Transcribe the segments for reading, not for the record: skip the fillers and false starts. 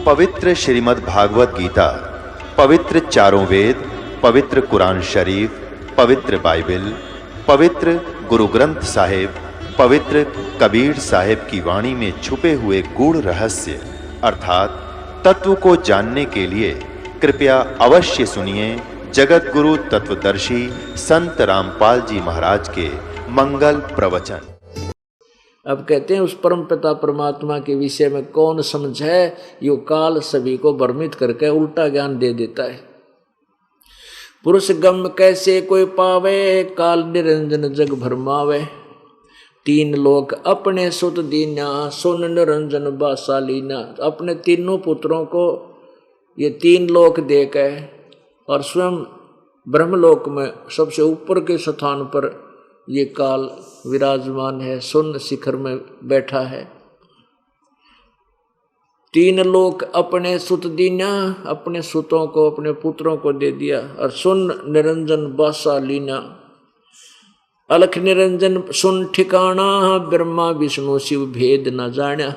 पवित्र श्रीमद् भागवत गीता, पवित्र चारों वेद, पवित्र कुरान शरीफ, पवित्र बाइबल, पवित्र गुरु ग्रंथ साहिब, पवित्र कबीर साहिब की वाणी में छुपे हुए गूढ़ रहस्य अर्थात तत्व को जानने के लिए कृपया अवश्य सुनिए जगत गुरु तत्वदर्शी संत रामपाल जी महाराज के मंगल प्रवचन। अब कहते हैं उस परम पिता परमात्मा के विषय में कौन समझे, यो काल सभी को भ्रमित करके उल्टा ज्ञान दे देता है। पुरुष गम कैसे कोई पावे, काल निरंजन जग भरमावे। तीन लोक अपने सुत दीना, सुन निरंजन बासालीना। अपने तीनों पुत्रों को ये तीन लोक देके और स्वयं ब्रह्मलोक में सबसे ऊपर के स्थान पर ये काल विराजमान है, सुन शिखर में बैठा है। तीन लोक अपने सुत दीना, अपने सुतों को अपने पुत्रों को दे दिया। और सुन निरंजन बासा लीना, अलख निरंजन सुन ठिकाना, ब्रह्मा विष्णु शिव भेद न जाना।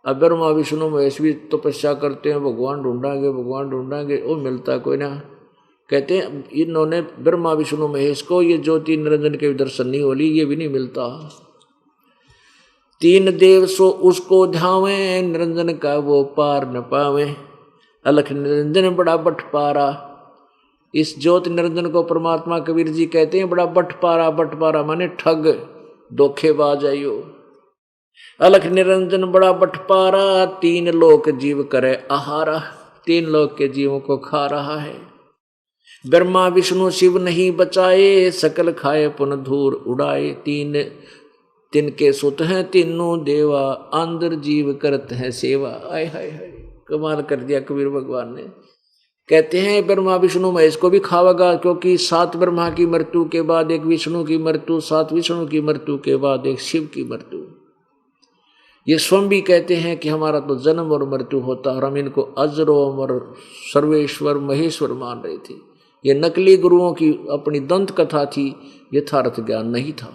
अब ब्रह्मा विष्णु महेश भी तपस्या करते हैं, भगवान ढूंढांगे, वो मिलता कोई ना। कहते हैं इन्होंने ब्रह्मा विष्णु महेश को ये ज्योति निरंजन के दर्शन नहीं होली, ये भी नहीं मिलता। तीन देव सो उसको ध्यावे, निरंजन का वो पार न पावे। अलख निरंजन बड़ा बटपारा। इस ज्योति निरंजन को परमात्मा कबीर जी कहते हैं बड़ा बटपारा माने ठग धोखेबाज है यो। अलख निरंजन बड़ा बटपारा, तीन लोक जीव करे आहारा। तीन लोक के जीवों को खा रहा है। ब्रह्मा विष्णु शिव नहीं बचाए, सकल खाए पुन धूर उड़ाए। तिनके सुत हैं तीनों देवा, अंदर जीव करते हैं सेवा। आय हाय हाय, कमाल कर दिया कबीर भगवान ने। कहते हैं ब्रह्मा विष्णु महेश को भी खावेगा, क्योंकि 7 ब्रह्मा की मृत्यु के बाद एक विष्णु की मृत्यु, 7 विष्णु की मृत्यु के बाद एक शिव की मृत्यु। ये स्वयं भी कहते हैं कि हमारा तो जन्म और मृत्यु होता, और हम इनको अजरो अमर सर्वेश्वर महेश्वर मान रहे थे। ये नकली गुरुओं की अपनी दंत कथा थी, यथार्थ ज्ञान नहीं था।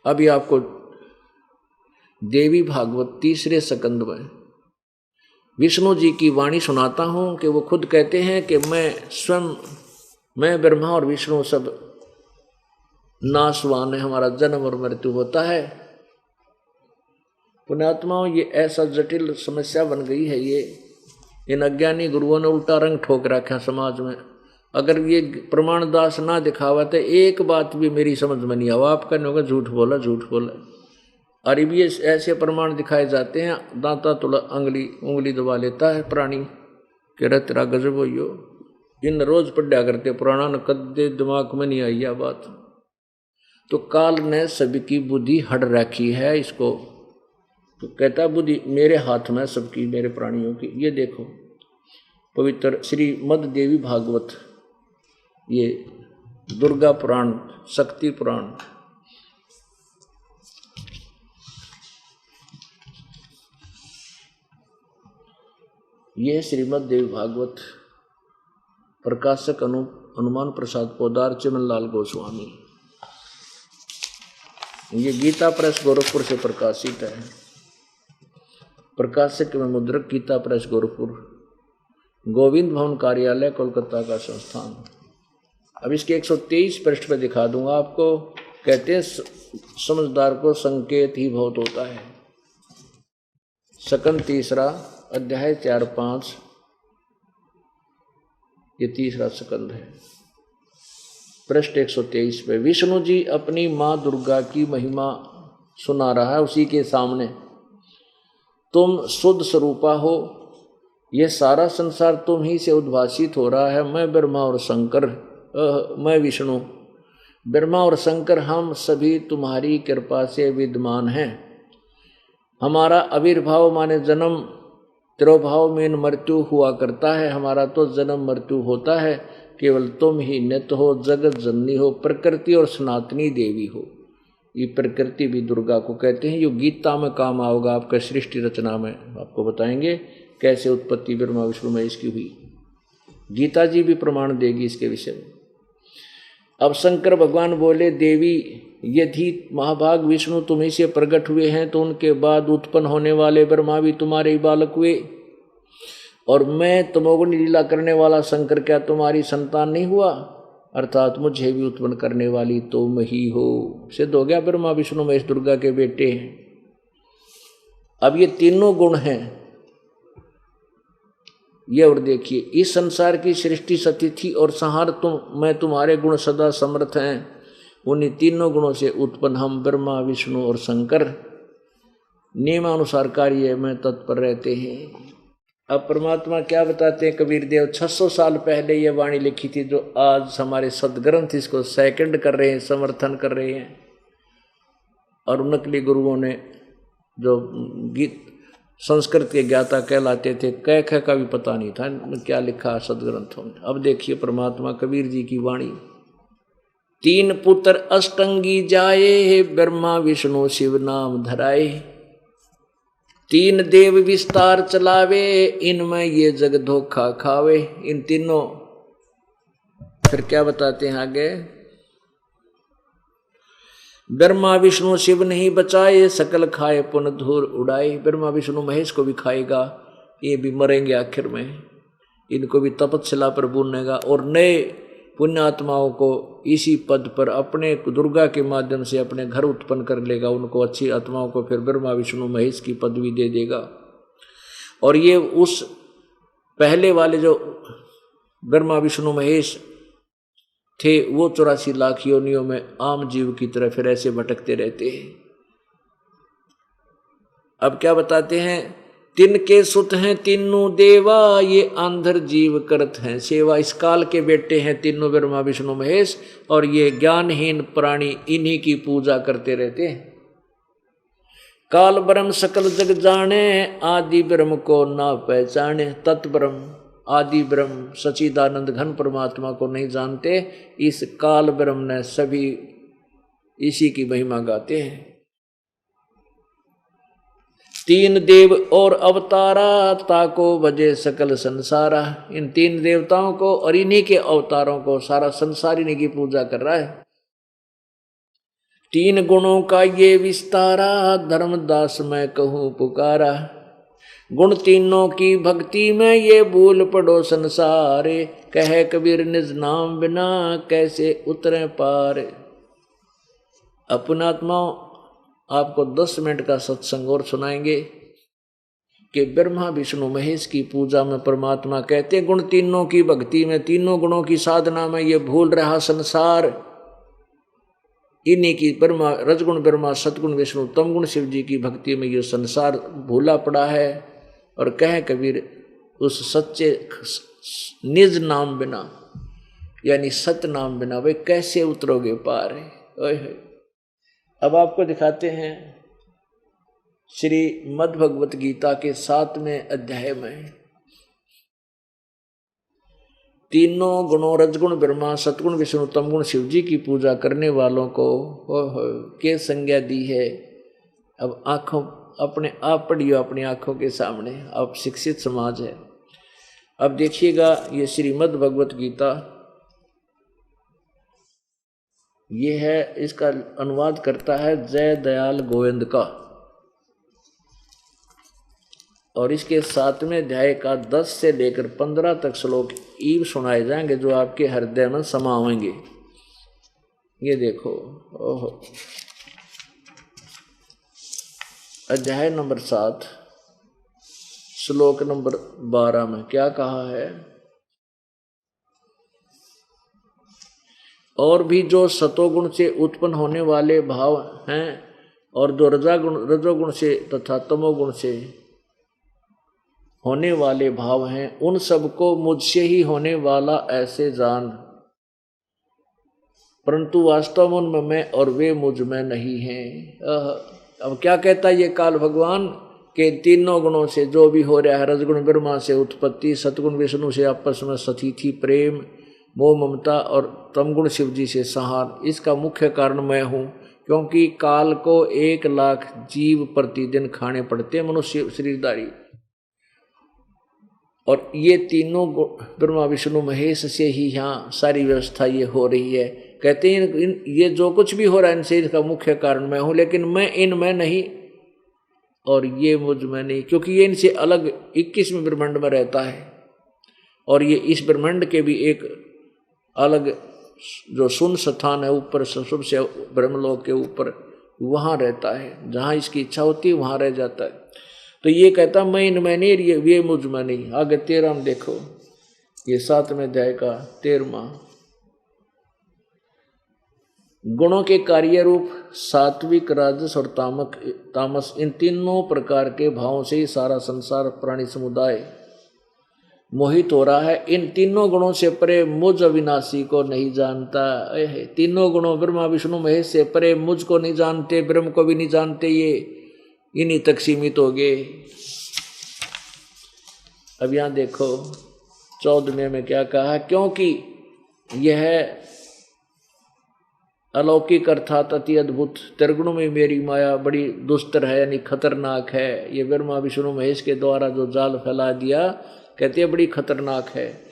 अभी आपको देवी भागवत 3 स्कंद में विष्णु जी की वाणी सुनाता हूं कि वो खुद कहते हैं कि मैं ब्रह्मा और विष्णु सब नाशवान है, हमारा जन्म और मृत्यु होता है। पुण्यात्माओं, ये ऐसा जटिल समस्या बन गई है, ये इन अज्ञानी गुरुओं ने उल्टा रंग ठोक रखा समाज में। अगर ये प्रमाण दास ना दिखावा तो एक बात भी मेरी समझ में नहीं आवा, आप कहने होगा झूठ बोला। और ये ऐसे प्रमाण दिखाए जाते हैं, दांता तुला उंगली दबा लेता है प्राणी कि रे तेरा गजब हो यो। इन रोज पढ़ा करते पुराना न कदे दिमाग में नहीं आई यह बात। तो काल ने सभी की बुद्धि हट रखी है इसको। तो कहता बुद्धि मेरे हाथ में सबकी, मेरे प्राणियों की। ये देखो पवित्र श्रीमद् देवी भागवत, ये दुर्गा पुराण, शक्ति पुराण, ये श्रीमद् देवी भागवत, प्रकाशक हनुमान प्रसाद पोदार, चिमनलाल गोस्वामी। ये गीता प्रेस गोरखपुर से प्रकाशित है। प्रकाशक में मुद्रक गीता प्रेस गोरखपुर, गोविंद भवन कार्यालय कोलकाता का संस्थान। अब इसके 123 पृष्ठ पे दिखा दूंगा आपको। कहते हैं समझदार को संकेत ही बहुत होता है। सकंद 3 अध्याय 4-5, ये 3 सकंद है। पृष्ठ 123 पे विष्णु जी अपनी माँ दुर्गा की महिमा सुना रहा है उसी के सामने। तुम शुद्ध स्वरूपा हो, ये सारा संसार तुम ही से उद्भासित हो रहा है। मैं ब्रह्मा और शंकर, मैं विष्णु, ब्रह्मा और शंकर हम सभी तुम्हारी कृपा से विद्यमान हैं। हमारा आविर्भाव माने जन्म, तिरोभाव में मृत्यु हुआ करता है। हमारा तो जन्म मृत्यु होता है, केवल तुम ही नित्य हो, जगत जननी हो, प्रकृति और सनातनी देवी हो। ये प्रकृति भी दुर्गा को कहते हैं। ये गीता में काम आओगा आपका, सृष्टि रचना में आपको बताएंगे कैसे उत्पत्ति ब्रह्मा विष्णु महेश की हुई। गीता जी भी प्रमाण देगी इसके विषय में। अब शंकर भगवान बोले, देवी यदि महाभाग विष्णु तुम्हीं से प्रकट हुए हैं तो उनके बाद उत्पन्न होने वाले ब्रह्मा भी तुम्हारे ही बालक हुए, और मैं तमोगुण लीला करने वाला शंकर क्या तुम्हारी संतान नहीं हुआ? अर्थात मुझे भी उत्पन्न करने वाली तुम ही हो। सिद्ध हो गया ब्रह्मा विष्णु महेश दुर्गा के बेटे हैं। अब ये तीनों गुण हैं ये, और देखिए इस संसार की सृष्टि सतिथि और संहार मैं तुम्हारे गुण सदा समर्थ हैं। उन्हीं तीनों गुणों से उत्पन्न हम ब्रह्मा विष्णु और शंकर नियमानुसार कार्य में तत्पर रहते हैं। अब परमात्मा क्या बताते हैं कबीर देव, 600 साल पहले ये वाणी लिखी थी, जो आज हमारे सदग्रंथ इसको सेकंड कर रहे हैं, समर्थन कर रहे हैं। और नकली गुरुओं ने जो गीत संस्कृत के ज्ञाता कहलाते थे, कह का भी पता नहीं था क्या लिखा सदग्रंथों में। अब देखिए परमात्मा कबीर जी की वाणी, 3 पुत्र अष्टंगी जाए, ब्रह्मा विष्णु शिव नाम धराए, 3 देव विस्तार चलावे, इनमें ये जग धोखा खावे। इन तीनों फिर क्या बताते हैं आगे, ब्रह्मा विष्णु शिव नहीं बचाए, सकल खाए पुन धूर उड़ाए। ब्रह्मा विष्णु महेश को भी खाएगा, ये भी मरेंगे आखिर में, इनको भी तपस्या पर बुनेगा, और नए पुण्यात्माओं को इसी पद पर अपने दुर्गा के माध्यम से अपने घर उत्पन्न कर लेगा। उनको अच्छी आत्माओं को फिर ब्रह्मा विष्णु महेश की पदवी दे देगा। और ये उस पहले वाले जो ब्रह्मा विष्णु महेश थे वो 84 लाख योनियों में आम जीव की तरह फिर ऐसे भटकते रहते हैं। अब क्या बताते हैं, तिनके सुत हैं तीनों देवा, ये आंधर जीव करत हैं सेवा। इस काल के बेटे हैं तीनों ब्रह्मा विष्णु महेश, और ये ज्ञानहीन प्राणी इन्हीं की पूजा करते रहते हैं। काल ब्रह्म सकल जग जाने, आदि ब्रह्म को ना पहचाने। तत्ब्रह्म आदि ब्रह्म सच्चिदानंद घन परमात्मा को नहीं जानते, इस काल ब्रह्म ने सभी इसी की महिमा गाते हैं। 3 देव और अवतारा, ताको भजे सकल संसारा। इन 3 देवताओं को और इन्हीं के अवतारों को सारा संसार इन्हीं की पूजा कर रहा है। 3 गुणों का ये विस्तारा, धर्मदास मैं कहूँ पुकारा। गुण तीनों की भक्ति में ये भूल पड़ो संसारे, कहे कबीर निज नाम बिना कैसे उतरे पार। अपनात्माओं आपको 10 मिनट का सत्संग और सुनाएंगे कि ब्रह्मा विष्णु महेश की पूजा में परमात्मा कहते हैं, गुण तीनों की भक्ति में, तीनों गुणों की साधना में ये भूल रहा संसार। इन्हीं की ब्रह्मा रजगुण ब्रह्मा सतगुण विष्णु तमगुण शिव जी की भक्ति में ये संसार भूला पड़ा है। और कहे कबीर उस सच्चे निज नाम बिना, यानी सत्य नाम बिना वे कैसे उतरोगे पार है। अब आपको दिखाते हैं श्री मद् भगवत गीता के 7वें अध्याय में, तीनों गुणों रजगुण ब्रह्मा सतगुण विष्णु तमगुण शिव जी की पूजा करने वालों को के संज्ञा दी है। अब आंखों अपने आप पढ़ियो अपनी आंखों के सामने, अब शिक्षित समाज है। अब देखिएगा ये श्रीमद् भगवत गीता, ये है, इसका अनुवाद करता है जय दयाल गोविंद का, और इसके 7वें अध्याय का 10 से लेकर 15 तक श्लोक ईव सुनाए जाएंगे जो आपके हृदय में समावेंगे। ये देखो, ओहो, अध्याय नंबर 7 श्लोक नंबर 12 में क्या कहा है, और भी जो सतोगुण से उत्पन्न होने वाले भाव हैं और जो रजोगुण से तथा तमोगुण से होने वाले भाव हैं, उन सबको मुझसे ही होने वाला ऐसे जान, परंतु वास्तव में उनमें मैं और वे मुझ में नहीं हैं। अब क्या कहता है ये काल भगवान के तीनों गुणों से जो भी हो रहा है, रजगुण ब्रह्मा से उत्पत्ति, सतगुण विष्णु से आपस में सतीथि प्रेम मोह ममता, और तमगुण शिव जी से संहार, इसका मुख्य कारण मैं हूँ। क्योंकि काल को 1 लाख जीव प्रतिदिन खाने पड़ते हैं मनुष्य शरीरधारी, और ये तीनों ब्रह्मा विष्णु महेश से ही यहाँ सारी व्यवस्था ये हो रही है। कहते हैं ये जो कुछ भी हो रहा है इनसे, इसका मुख्य कारण मैं हूं, लेकिन मैं इनमें नहीं और ये मुझ में नहीं, क्योंकि ये इनसे अलग 21वें ब्रह्मांड में रहता है और ये इस ब्रह्मांड के भी एक अलग जो शून्य स्थान है ऊपर सबसे ब्रह्मलोक के ऊपर, वहाँ रहता है। जहाँ इसकी इच्छा होती है वहाँ रह जाता है। तो ये कहता मैं इनमें नहीं, ये मुझ में नहीं। आगे 13 में देखो, ये 7वें अध्याय का 13वां, गुणों के कार्य रूप सात्विक, राजस और तामस, इन तीनों प्रकार के भावों से ही सारा संसार प्राणी समुदाय मोहित हो रहा है। इन तीनों गुणों से परे मुझ अविनाशी को नहीं जानता। तीनों गुणों ब्रह्मा विष्णु महेश से परे मुझ को नहीं जानते, ब्रह्म को भी नहीं जानते, ये इन्हीं तक सीमित हो गए। अब यहां देखो 14वें में क्या कहा, क्योंकि यह अलौकिक अर्थात अति अद्भुत त्रिगुण में मेरी माया बड़ी दुस्तर है, यानी खतरनाक है। ये ब्रह्मा विष्णु महेश के द्वारा जो जाल फैला दिया, कहते हैं बड़ी खतरनाक है।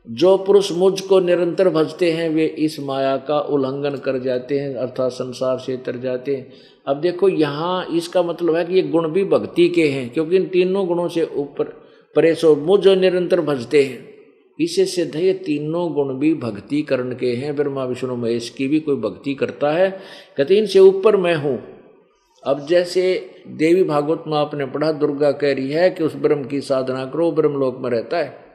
जो पुरुष मुझ को निरंतर भजते हैं वे इस माया का उल्लंघन कर जाते हैं, अर्थात संसार से तर जाते हैं। अब देखो यहाँ इसका मतलब है कि ये गुण भी भक्ति के हैं, क्योंकि इन तीनों गुणों से ऊपर परे सो मुझ जो निरंतर भजते हैं, इससे सिद्ध है ये तीनों गुण भी भक्ति करण के हैं। ब्रह्मा विष्णु महेश की भी कोई भक्ति करता है, कहते इनसे ऊपर मैं हूँ। अब जैसे देवी भागवत में आपने पढ़ा, दुर्गा कह रही है कि उस ब्रह्म की साधना करो, ब्रह्मलोक में रहता है।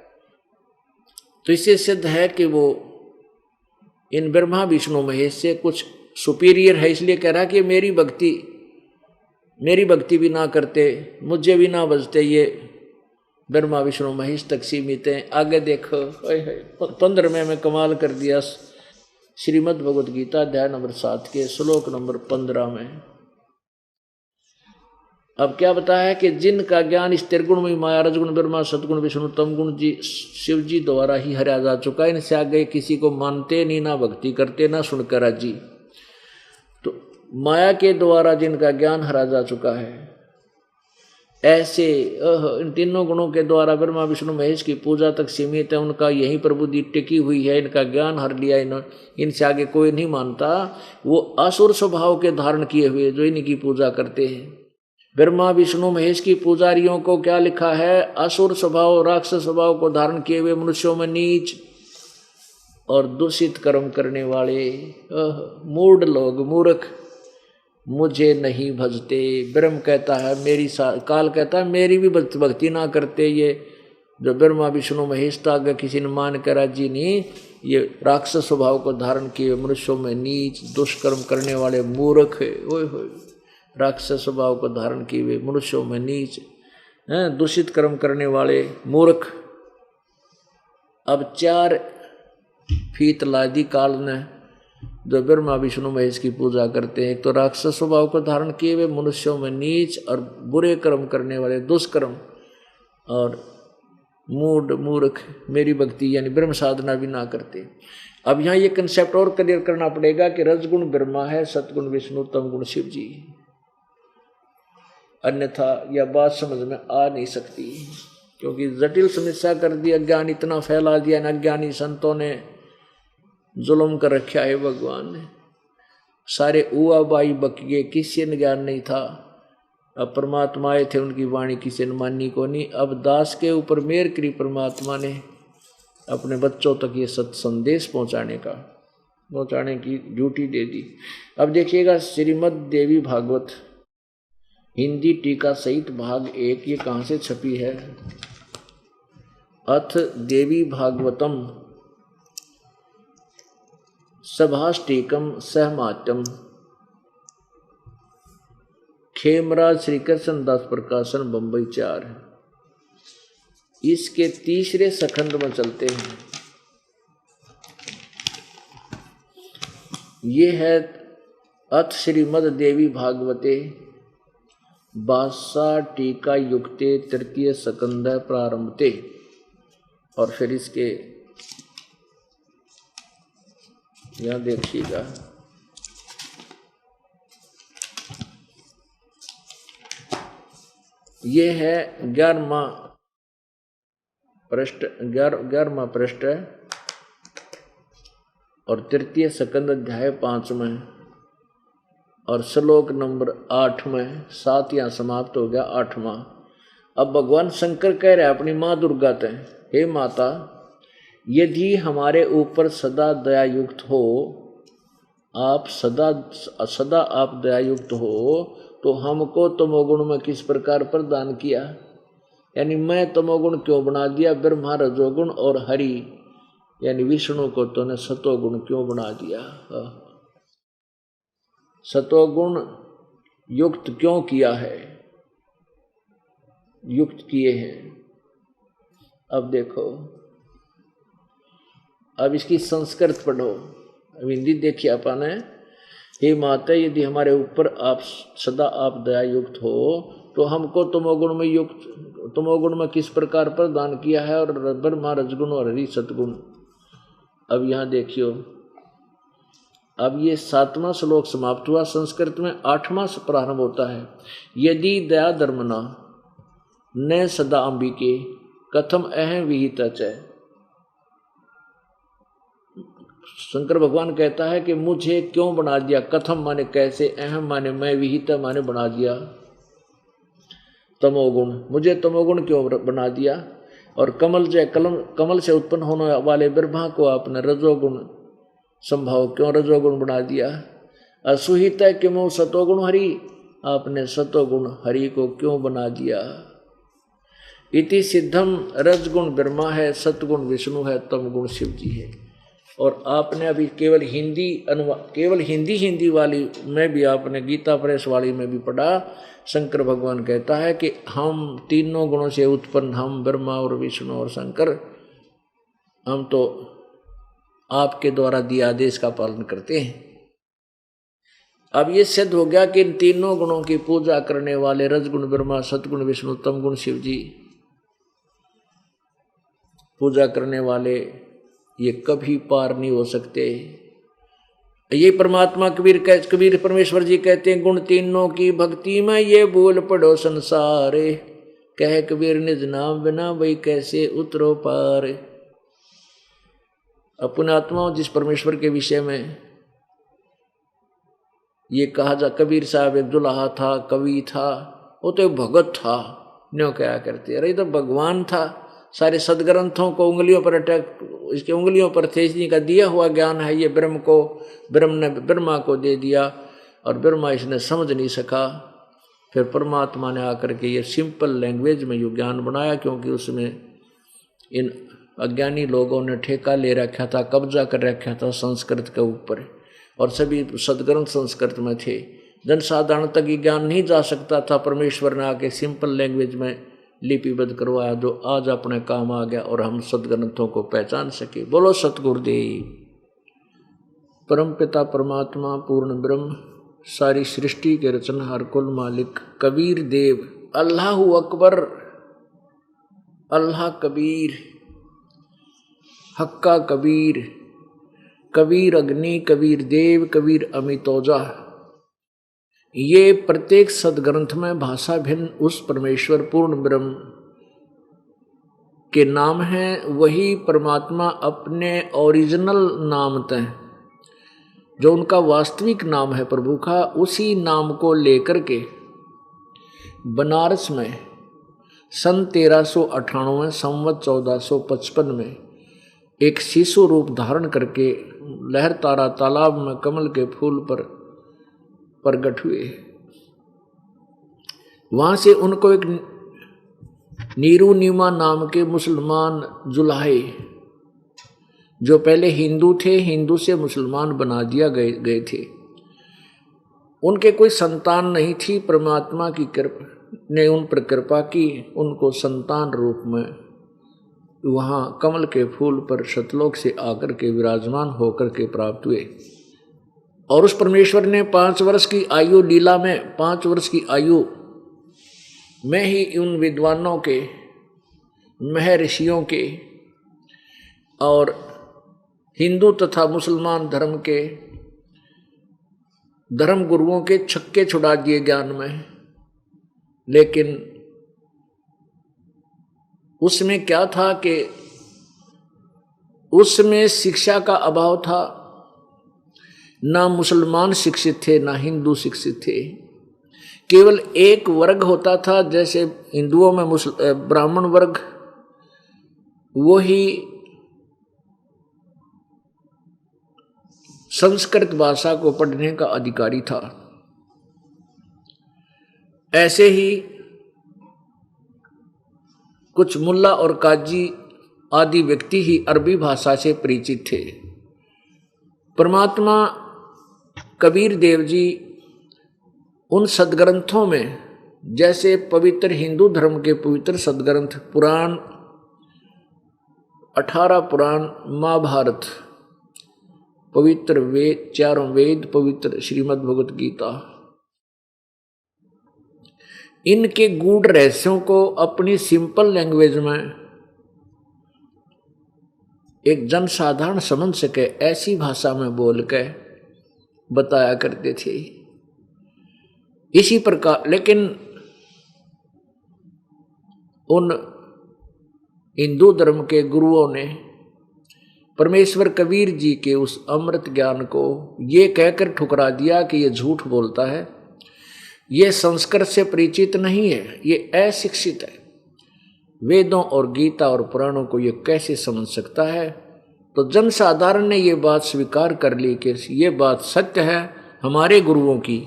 तो इससे सिद्ध है कि वो इन ब्रह्मा विष्णु महेश से कुछ सुपीरियर है, इसलिए कह रहा कि मेरी भक्ति भी ना करते, मुझे भी ना भजते, ये ब्रह्मा विष्णु महेश तक सीमित हैं। आगे देखो 15वें में कमाल कर दिया, श्रीमद् भगवद गीता अध्याय नंबर 7 के श्लोक नंबर 15 में। अब क्या बताया है कि जिनका ज्ञान इस त्रिगुण में माया, रजगुण ब्रह्मा, सतगुण विष्णु, तमगुण जी शिव जी द्वारा ही हराया जा चुका है। इनसे आगे किसी को मानते नहीं, ना भक्ति करते, ना सुनकर राजी। तो माया के द्वारा जिनका ज्ञान हरा जा चुका है, ऐसे इन तीनों गुणों के द्वारा ब्रह्मा विष्णु महेश की पूजा तक सीमित है, उनका यही प्रबुद्धि टिकी हुई है, इनका ज्ञान हर लिया, इनसे आगे कोई नहीं मानता। वो असुर स्वभाव के धारण किए हुए जो इनकी पूजा करते हैं। ब्रह्मा विष्णु महेश की पुजारियों को क्या लिखा है, असुर स्वभाव, राक्षस स्वभाव को धारण किए हुए मनुष्यों में नीच और दूषित कर्म करने वाले मूढ़ लोग, मूर्ख, मुझे नहीं भजते। ब्रह्म कहता है काल कहता है मेरी भी भक्ति ना करते। ये जो ब्रह्मा विष्णु महेश था, अगर किसी ने मान कर राजी नहीं, ये राक्षस स्वभाव को धारण किए मनुष्यों में नीच, दुष्कर्म करने वाले मूर्ख, ओए होए, राक्षस स्वभाव को धारण किए हुए मनुष्यों में नीच, दूषित कर्म करने वाले मूर्ख। अब 4 फीत ला दी काल ने जो ब्रह्मा विष्णु महेश की पूजा करते हैं। एक तो राक्षस स्वभाव को धारण किए हुए मनुष्यों में नीच और बुरे कर्म करने वाले, दुष्कर्म, और मूढ़, मूर्ख, मेरी भक्ति यानी ब्रह्म साधना भी ना करते। अब यहाँ ये कंसेप्ट और क्लियर करना पड़ेगा कि रजगुण ब्रह्मा है, सतगुण विष्णु, तमगुण शिव जी, अन्यथा यह बात समझ में आ नहीं सकती, क्योंकि जटिल समस्या कर दी, अज्ञान इतना फैला दिया, अज्ञानी संतों ने जुल्म कर रखा है। भगवान ने सारे उआ बाई बकिए, किसी ने ज्ञान नहीं था। अब परमात्मा आए थे, उनकी वाणी किसी ने मानी को नहीं। अब दास के ऊपर मेहर करी परमात्मा ने अपने बच्चों तक ये सत संदेश पहुंचाने की ड्यूटी दे दी। अब देखिएगा श्रीमद् देवी भागवत हिंदी टीका सहित भाग 1, ये कहाँ से छपी है, अथ देवी भागवतम सभाष्टीकम सहमात्यम, खेमराज श्री कृष्ण दास प्रकाशन, बंबई 4। इसके 3रे सखंड में चलते हैं। ये है अथ श्रीमद् देवी भागवते बासा टीका युक्ते 3 सकंद प्रारंभते, और फिर इसके यहाँ देखिएगा ये है 11वां पृष्ठ, 11वां पृष्ठ और तृतीय स्कंद अध्याय 5 में और श्लोक नंबर 8 में 7 यहाँ समाप्त हो गया 8वां। अब भगवान शंकर कह रहे अपनी माँ दुर्गा ते, हे माता, यदि हमारे ऊपर सदा दया युक्त हो, आप सदा आप दया युक्त हो, तो हमको तमोगुण में किस प्रकार प्रदान किया, यानी मैं तमोगुण क्यों बना दिया, ब्रह्मा रजोगुण और हरि यानी विष्णु को तूने सतोगुण क्यों बना दिया, सतोगुण युक्त क्यों किया है, युक्त किए हैं। अब देखो, अब इसकी संस्कृत पढ़ो, अब हिंदी देखिए अपन है। हे माता, यदि हमारे ऊपर आप सदा आप दया युक्त हो, तो हमको तमोगुण में किस प्रकार प्रदान किया है, और ब्रह्मा रजगुण और हरि सतगुण। अब यहाँ देखियो, अब ये 7वां श्लोक समाप्त हुआ। संस्कृत में 8वां प्रारंभ होता है। यदि दया धर्मना न सदा अंबिके कथम अहम विहिता च। शंकर भगवान कहता है कि मुझे क्यों बना दिया, कथम माने कैसे, अहम माने मैं, विहिता माने बना दिया तमोगुण, मुझे तमोगुण क्यों बना दिया। और कमल से उत्पन्न होने वाले ब्रह्मा को आपने रजोगुण संभाव क्यों रजोगुण बना दिया। असुहित क्यों सतोगुण हरि, आपने सतोगुण हरि को क्यों बना दिया। इति सिद्धम, रजगुण ब्रह्मा है, सतगुण विष्णु है, तमगुण शिव जी है। और आपने अभी केवल हिंदी वाली में भी आपने गीता प्रेस वाली में भी पढ़ा। शंकर भगवान कहता है कि हम तीनों गुणों से उत्पन्न, हम ब्रह्मा और विष्णु और शंकर, हम तो आपके द्वारा दिए आदेश का पालन करते हैं। अब ये सिद्ध हो गया कि इन तीनों गुणों की पूजा करने वाले रजगुण ब्रह्मा, सतगुण विष्णु, तमगुण शिव जी, पूजा करने वाले ये कभी पार नहीं हो सकते। ये परमात्मा कबीर परमेश्वर जी कहते हैं, गुण तीनों की भक्ति में ये बोल पड़ो संसारे, कह कबीर निज नाम बिना वही कैसे उतरो पार। अपने आत्मा जिस परमेश्वर के विषय में ये कहा जा, कबीर साहब एक दुल्हा था, कवि था, वो तो एक भगत था, न्यों क्या करते, अरे तो भगवान था। सारे सदग्रंथों को उंगलियों पर इसके उंगलियों पर थे, इसी का दिया हुआ ज्ञान है ये। ब्रह्म ने ब्रह्मा को दे दिया और ब्रह्मा इसने समझ नहीं सका। फिर परमात्मा ने आकर के ये सिंपल लैंग्वेज में ये ज्ञान बनाया, क्योंकि उसमें इन अज्ञानी लोगों ने ठेका ले रखा था, कब्जा कर रखा था संस्कृत के ऊपर, और सभी सदग्रंथ संस्कृत में थे। जनसाधारण तक ये ज्ञान नहीं जा सकता था। परमेश्वर ने आके सिंपल लैंग्वेज में लिपिबद्ध करवाया, जो आज अपने काम आ गया और हम सदग्रंथों को पहचान सके। बोलो सतगुरुदेव। परम पिता परमात्मा पूर्ण ब्रह्म, सारी सृष्टि के रचनहार, कुल मालिक कबीर देव, अल्लाह अकबर, अल्लाह कबीर, हक्का कबीर, कबीर अग्नि, कबीर देव, कबीर अमितौजा। ये प्रत्येक सदग्रंथ में भाषा भिन्न उस परमेश्वर पूर्ण ब्रह्म के नाम हैं। वही परमात्मा अपने ओरिजिनल नाम तय, जो उनका वास्तविक नाम है प्रभु का, उसी नाम को लेकर के बनारस में सन 1398 संवत 1455 में एक शिशु रूप धारण करके लहर तारा तालाब में कमल के फूल पर प्रकट हुए। वहां से उनको एक नीरू नीमा नाम के मुसलमान जुलाहे, जो पहले हिंदू थे, हिंदू से मुसलमान बना दिया गए थे। उनके कोई संतान नहीं थी। परमात्मा की कृपा ने उन पर कृपा की, उनको संतान रूप में वहाँ कमल के फूल पर सतलोक से आकर के विराजमान होकर के प्राप्त हुए। और उस परमेश्वर ने 5 वर्ष की आयु लीला में, 5 वर्ष की आयु में ही उन विद्वानों के, महर्षियों के और हिंदू तथा मुसलमान धर्म के धर्म गुरुओं के छक्के छुड़ा दिए ज्ञान में। लेकिन उसमें क्या था कि उसमें शिक्षा का अभाव था, ना मुसलमान शिक्षित थे ना हिंदू शिक्षित थे। केवल एक वर्ग होता था, जैसे हिंदुओं में ब्राह्मण वर्ग, वो ही संस्कृत भाषा को पढ़ने का अधिकारी था। ऐसे ही कुछ मुल्ला और काजी आदि व्यक्ति ही अरबी भाषा से परिचित थे। परमात्मा कबीर देव जी उन सदग्रंथों में, जैसे पवित्र हिंदू धर्म के पवित्र सदग्रंथ पुराण, 18 पुराण, महाभारत, पवित्र वेद, चारों वेद, पवित्र श्रीमद् भगवत गीता, इनके गूढ़ रहस्यों को अपनी सिंपल लैंग्वेज में एक जनसाधारण समझ सके ऐसी भाषा में बोल के बताया करते थे। इसी प्रकार लेकिन उन हिंदू धर्म के गुरुओं ने परमेश्वर कबीर जी के उस अमृत ज्ञान को ये कहकर ठुकरा दिया कि ये झूठ बोलता है, ये संस्कृत से परिचित नहीं है, ये अशिक्षित है, वेदों और गीता और पुराणों को ये कैसे समझ सकता है। तो जनसाधारण ने ये बात स्वीकार कर ली कि ये बात सत्य है। हमारे गुरुओं की,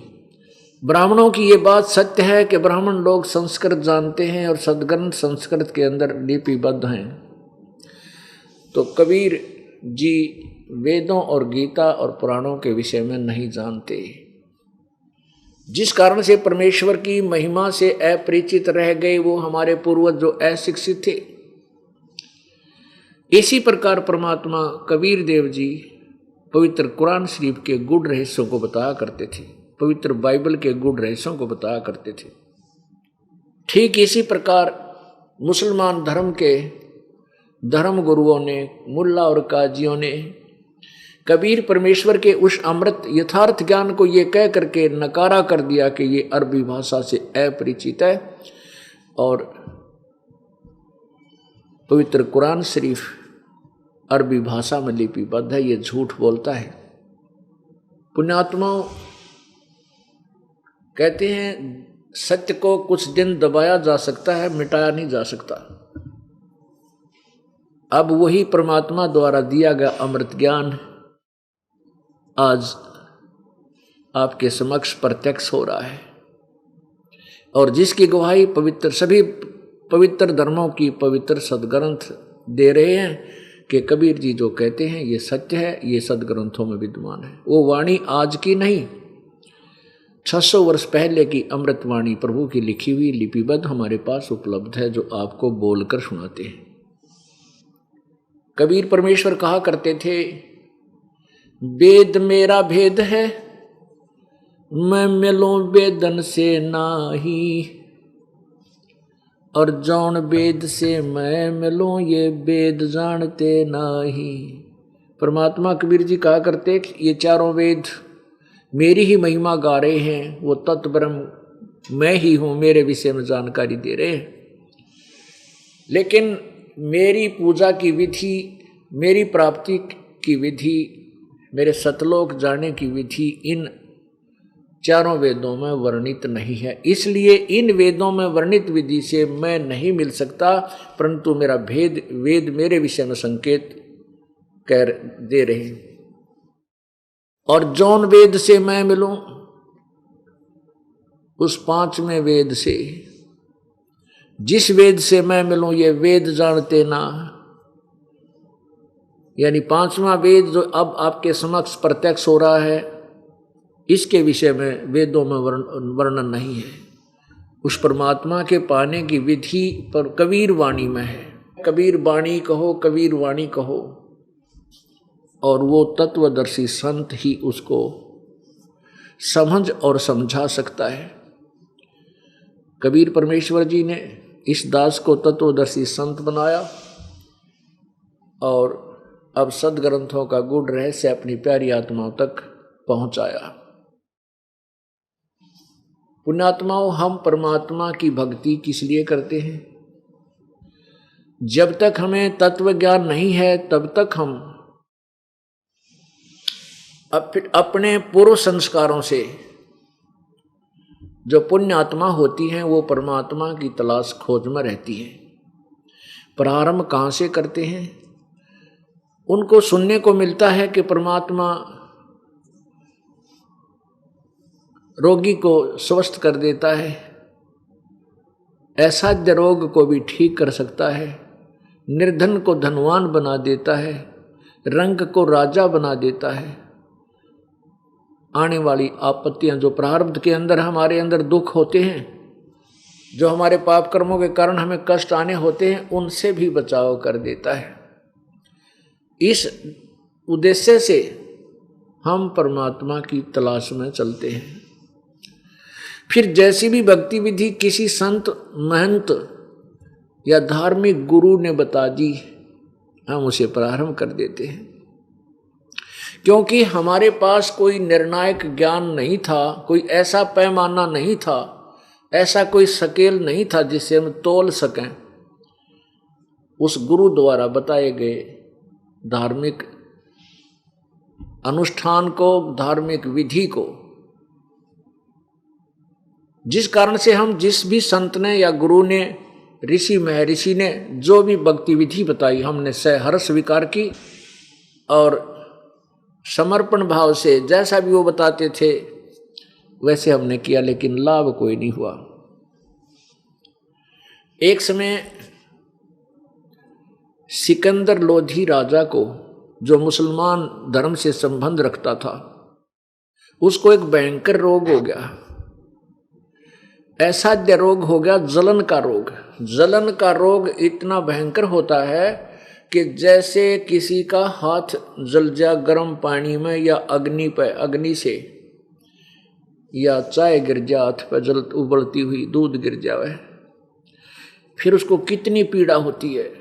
ब्राह्मणों की ये बात सत्य है कि ब्राह्मण लोग संस्कृत जानते हैं और सदग्रंथ संस्कृत के अंदर लिपिबद्ध हैं। तो कबीर जी वेदों और गीता और पुराणों के विषय में नहीं जानते, जिस कारण से परमेश्वर की महिमा से अपरिचित रह गए वो हमारे पूर्वज जो अशिक्षित थे। इसी प्रकार परमात्मा कबीर देव जी पवित्र कुरान शरीफ के गूढ़ रहस्यों को बताया करते थे, पवित्र बाइबल के गूढ़ रहस्यों को बताया करते थे। ठीक इसी प्रकार मुसलमान धर्म के धर्म गुरुओं ने, मुल्ला और काजियों ने कबीर परमेश्वर के उस अमृत यथार्थ ज्ञान को ये कह करके नकारा कर दिया कि ये अरबी भाषा से अपरिचित है और पवित्र कुरान शरीफ अरबी भाषा में लिपिबद्ध है, ये झूठ बोलता है। पुण्यात्माओं कहते हैं सत्य को कुछ दिन दबाया जा सकता है, मिटाया नहीं जा सकता। अब वही परमात्मा द्वारा दिया गया अमृत ज्ञान आज आपके समक्ष प्रत्यक्ष हो रहा है और जिसकी गवाही पवित्र सभी पवित्र धर्मों की पवित्र सदग्रंथ दे रहे हैं कि कबीर जी जो कहते हैं ये सत्य है, ये सदग्रंथों में विद्यमान है। वो वाणी आज की नहीं, 600 वर्ष पहले की अमृत वाणी प्रभु की लिखी हुई लिपिबद्ध हमारे पास उपलब्ध है, जो आपको बोलकर सुनाते हैं। कबीर परमेश्वर कहा करते थे, वेद मेरा भेद है, मैं मिलूं वेदन से नाही, और जौन वेद से मैं मिलूं ये वेद जानते नाही। परमात्मा कबीर जी कहा करते ये चारों वेद मेरी ही महिमा गा रहे हैं, वो तत्व ब्रह्म मैं ही हूँ, मेरे विषय में जानकारी दे रहे हैं। लेकिन मेरी पूजा की विधि, मेरी प्राप्ति की विधि, मेरे सतलोक जाने की विधि इन चारों वेदों में वर्णित नहीं है। इसलिए इन वेदों में वर्णित विधि से मैं नहीं मिल सकता, परंतु मेरा भेद वेद मेरे विषय में संकेत कर दे रहे हैं। और जौन वेद से मैं मिलूं उस 5वें वेद से, जिस वेद से मैं मिलूं ये वेद जानते ना, यानी 5वां वेद जो अब आपके समक्ष प्रत्यक्ष हो रहा है इसके विषय में वेदों में वर्णन नहीं है। उस परमात्मा के पाने की विधि पर कबीर वाणी में है। कबीर वाणी कहो, कबीर वाणी कहो, और वो तत्वदर्शी संत ही उसको समझ और समझा सकता है। कबीर परमेश्वर जी ने इस दास को तत्वदर्शी संत बनाया और अब सदग्रंथों का गूढ़ रहस्य अपनी प्यारी आत्माओं तक पहुंचाया। पुण्यात्माओं, हम परमात्मा की भक्ति किस लिए करते हैं? जब तक हमें तत्व ज्ञान नहीं है तब तक हम अब फिर अपने पूर्व संस्कारों से जो पुण्य आत्मा होती हैं वो परमात्मा की तलाश खोज में रहती है। प्रारंभ कहाँ से करते हैं? उनको सुनने को मिलता है कि परमात्मा रोगी को स्वस्थ कर देता है, असाध्य रोग को भी ठीक कर सकता है, निर्धन को धनवान बना देता है, रंग को राजा बना देता है। आने वाली आपत्तियां जो प्रारब्ध के अंदर हमारे अंदर दुख होते हैं, जो हमारे पाप कर्मों के कारण हमें कष्ट आने होते हैं, उनसे भी बचाव कर देता है। इस उद्देश्य से हम परमात्मा की तलाश में चलते हैं। फिर जैसी भी भक्ति विधि किसी संत महंत या धार्मिक गुरु ने बता दी, हम उसे प्रारंभ कर देते हैं, क्योंकि हमारे पास कोई निर्णायक ज्ञान नहीं था, कोई ऐसा पैमाना नहीं था, ऐसा कोई स्केल नहीं था जिससे हम तोल सकें उस गुरु द्वारा बताए गए धार्मिक अनुष्ठान को, धार्मिक विधि को। जिस कारण से हम जिस भी संत ने या गुरु ने, ऋषि महर्षि ने जो भी भक्ति विधि बताई, हमने सहर्ष स्वीकार की और समर्पण भाव से जैसा भी वो बताते थे वैसे हमने किया, लेकिन लाभ कोई नहीं हुआ। एक समय सिकंदर लोधी राजा को, जो मुसलमान धर्म से संबंध रखता था, उसको एक भयंकर रोग हो गया, असाध्य रोग हो गया, जलन का रोग। जलन का रोग इतना भयंकर होता है कि जैसे किसी का हाथ जल जा गर्म पानी में या अग्नि पे, अग्नि से, या चाय गिर जा हाथ पे, जल उबलती हुई दूध गिर जावे, फिर उसको कितनी पीड़ा होती है,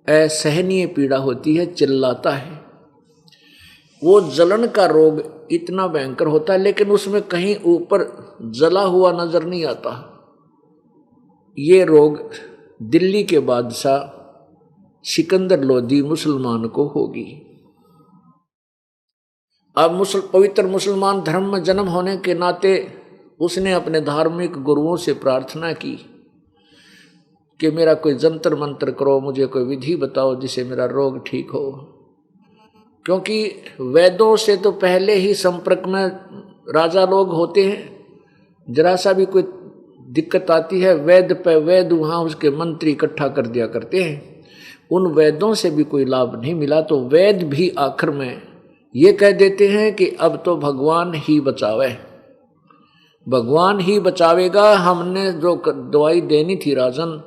असहनीय पीड़ा होती है, चिल्लाता है। वो जलन का रोग इतना भयंकर होता है, लेकिन उसमें कहीं ऊपर जला हुआ नजर नहीं आता। ये रोग दिल्ली के बादशाह सिकंदर लोधी मुसलमान को होगी। अब पवित्र मुसलमान धर्म में जन्म होने के नाते उसने अपने धार्मिक गुरुओं से प्रार्थना की कि मेरा कोई जंतर मंत्र करो, मुझे कोई विधि बताओ जिससे मेरा रोग ठीक हो। क्योंकि वेदों से तो पहले ही संपर्क में राजा लोग होते हैं, जरा सा भी कोई दिक्कत आती है, वेद पे वेद वहाँ उसके मंत्री इकट्ठा कर दिया करते हैं। उन वेदों से भी कोई लाभ नहीं मिला, तो वेद भी आखिर में ये कह देते हैं कि अब तो भगवान ही बचावे, भगवान ही बचावेगा। हमने जो दवाई देनी थी राजन,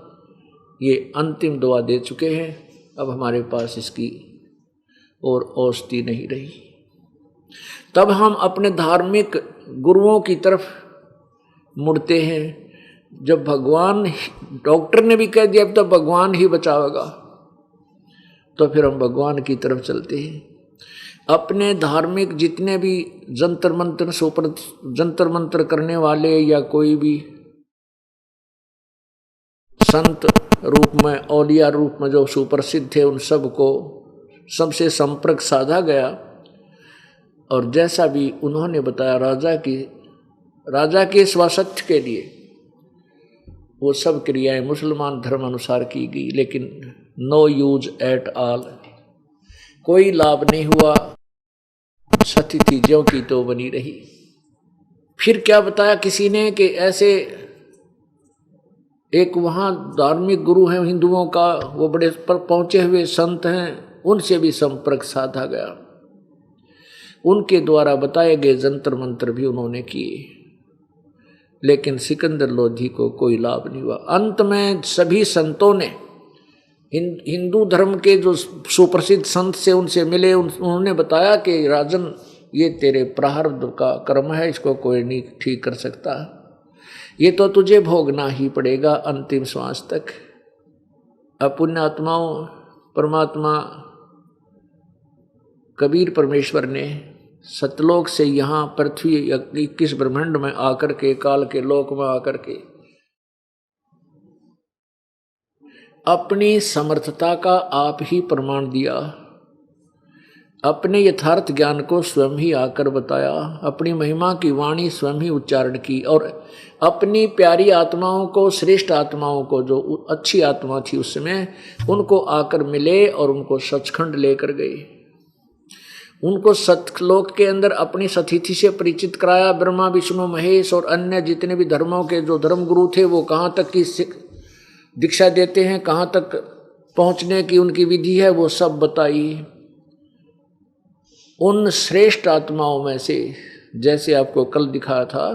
ये अंतिम दवा दे चुके हैं, अब हमारे पास इसकी और औषधि नहीं रही। तब हम अपने धार्मिक गुरुओं की तरफ मुड़ते हैं। जब भगवान, डॉक्टर ने भी कह दिया अब तो भगवान ही बचावेगा, तो फिर हम भगवान की तरफ चलते हैं। अपने धार्मिक जितने भी जंतर मंत्र करने वाले या कोई भी संत रूप में, औलिया रूप में जो सुप्रसिद्ध थे, उन सबसे संपर्क साधा गया। और जैसा भी उन्होंने बताया राजा के स्वास्थ्य के लिए, वो सब क्रियाएं मुसलमान धर्म अनुसार की गई, लेकिन नो यूज एट ऑल, कोई लाभ नहीं हुआ, स्थिति ज्यों की तो बनी रही। फिर क्या बताया किसी ने कि ऐसे एक वहाँ धार्मिक गुरु हैं हिंदुओं का, वो बड़े पर पहुँचे हुए संत हैं, उनसे भी संपर्क साधा गया। उनके द्वारा बताए गए जंतर मंत्र भी उन्होंने किए, लेकिन सिकंदर लोधी को कोई लाभ नहीं हुआ। अंत में सभी संतों ने, हिंदू धर्म के जो सुप्रसिद्ध संत से उनसे मिले, उन्होंने बताया कि राजन ये तेरे प्रारब्ध का कर्म है, इसको कोई नहीं ठीक कर सकता, ये तो तुझे भोगना ही पड़ेगा अंतिम श्वास तक। अब पुण्य आत्माओं, परमात्मा कबीर परमेश्वर ने सतलोक से यहाँ पृथ्वी 21 ब्रह्मांड में आकर के, काल के लोक में आकर के अपनी समर्थता का आप ही प्रमाण दिया। अपने यथार्थ ज्ञान को स्वयं ही आकर बताया, अपनी महिमा की वाणी स्वयं ही उच्चारण की और अपनी प्यारी आत्माओं को, श्रेष्ठ आत्माओं को, जो अच्छी आत्मा थी उस समय, उनको आकर मिले और उनको सचखंड लेकर गए। उनको सतलोक के अंदर अपनी सतिथि से परिचित कराया। ब्रह्मा, विष्णु, महेश और अन्य जितने भी धर्मों के जो धर्मगुरु थे वो कहाँ तक की दीक्षा देते हैं, कहाँ तक पहुँचने की उनकी विधि है, वो सब बताई। उन श्रेष्ठ आत्माओं में से, जैसे आपको कल दिखाया था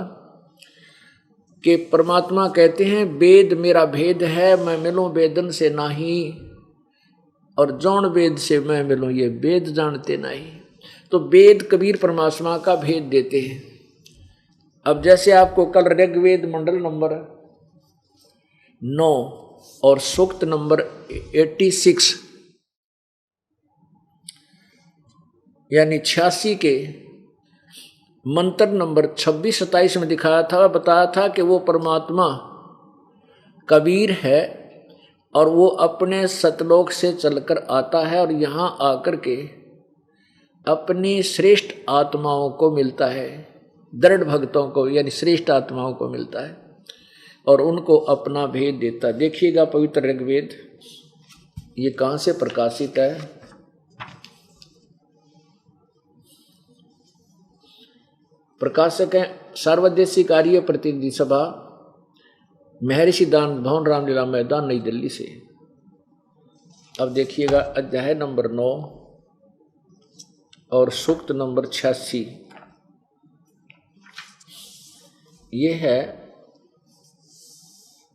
कि परमात्मा कहते हैं वेद मेरा भेद है, मैं मिलूं वेदन से नाही, और जौन वेद से मैं मिलूं ये वेद जानते नहीं। तो वेद कबीर परमात्मा का भेद देते हैं। अब जैसे आपको कल ऋग्वेद मंडल नंबर 9 और सूक्त नंबर 86 यानी 86 के मंत्र नंबर 26-27 में दिखाया था, बताया था कि वो परमात्मा कबीर है और वो अपने सतलोक से चलकर आता है और यहाँ आकर के अपनी श्रेष्ठ आत्माओं को मिलता है, दृढ़ भक्तों को यानी श्रेष्ठ आत्माओं को मिलता है और उनको अपना भेद देता है। देखिएगा पवित्र ऋग्वेद, ये कहाँ से प्रकाशित है। प्रकाशक हैं सर्वदेशी कार्य प्रतिनिधि सभा, महर्षि दान भवन, रामलीला मैदान, नई दिल्ली से। अब देखिएगा अध्याय नंबर 9 और सूक्त नंबर 86। ये है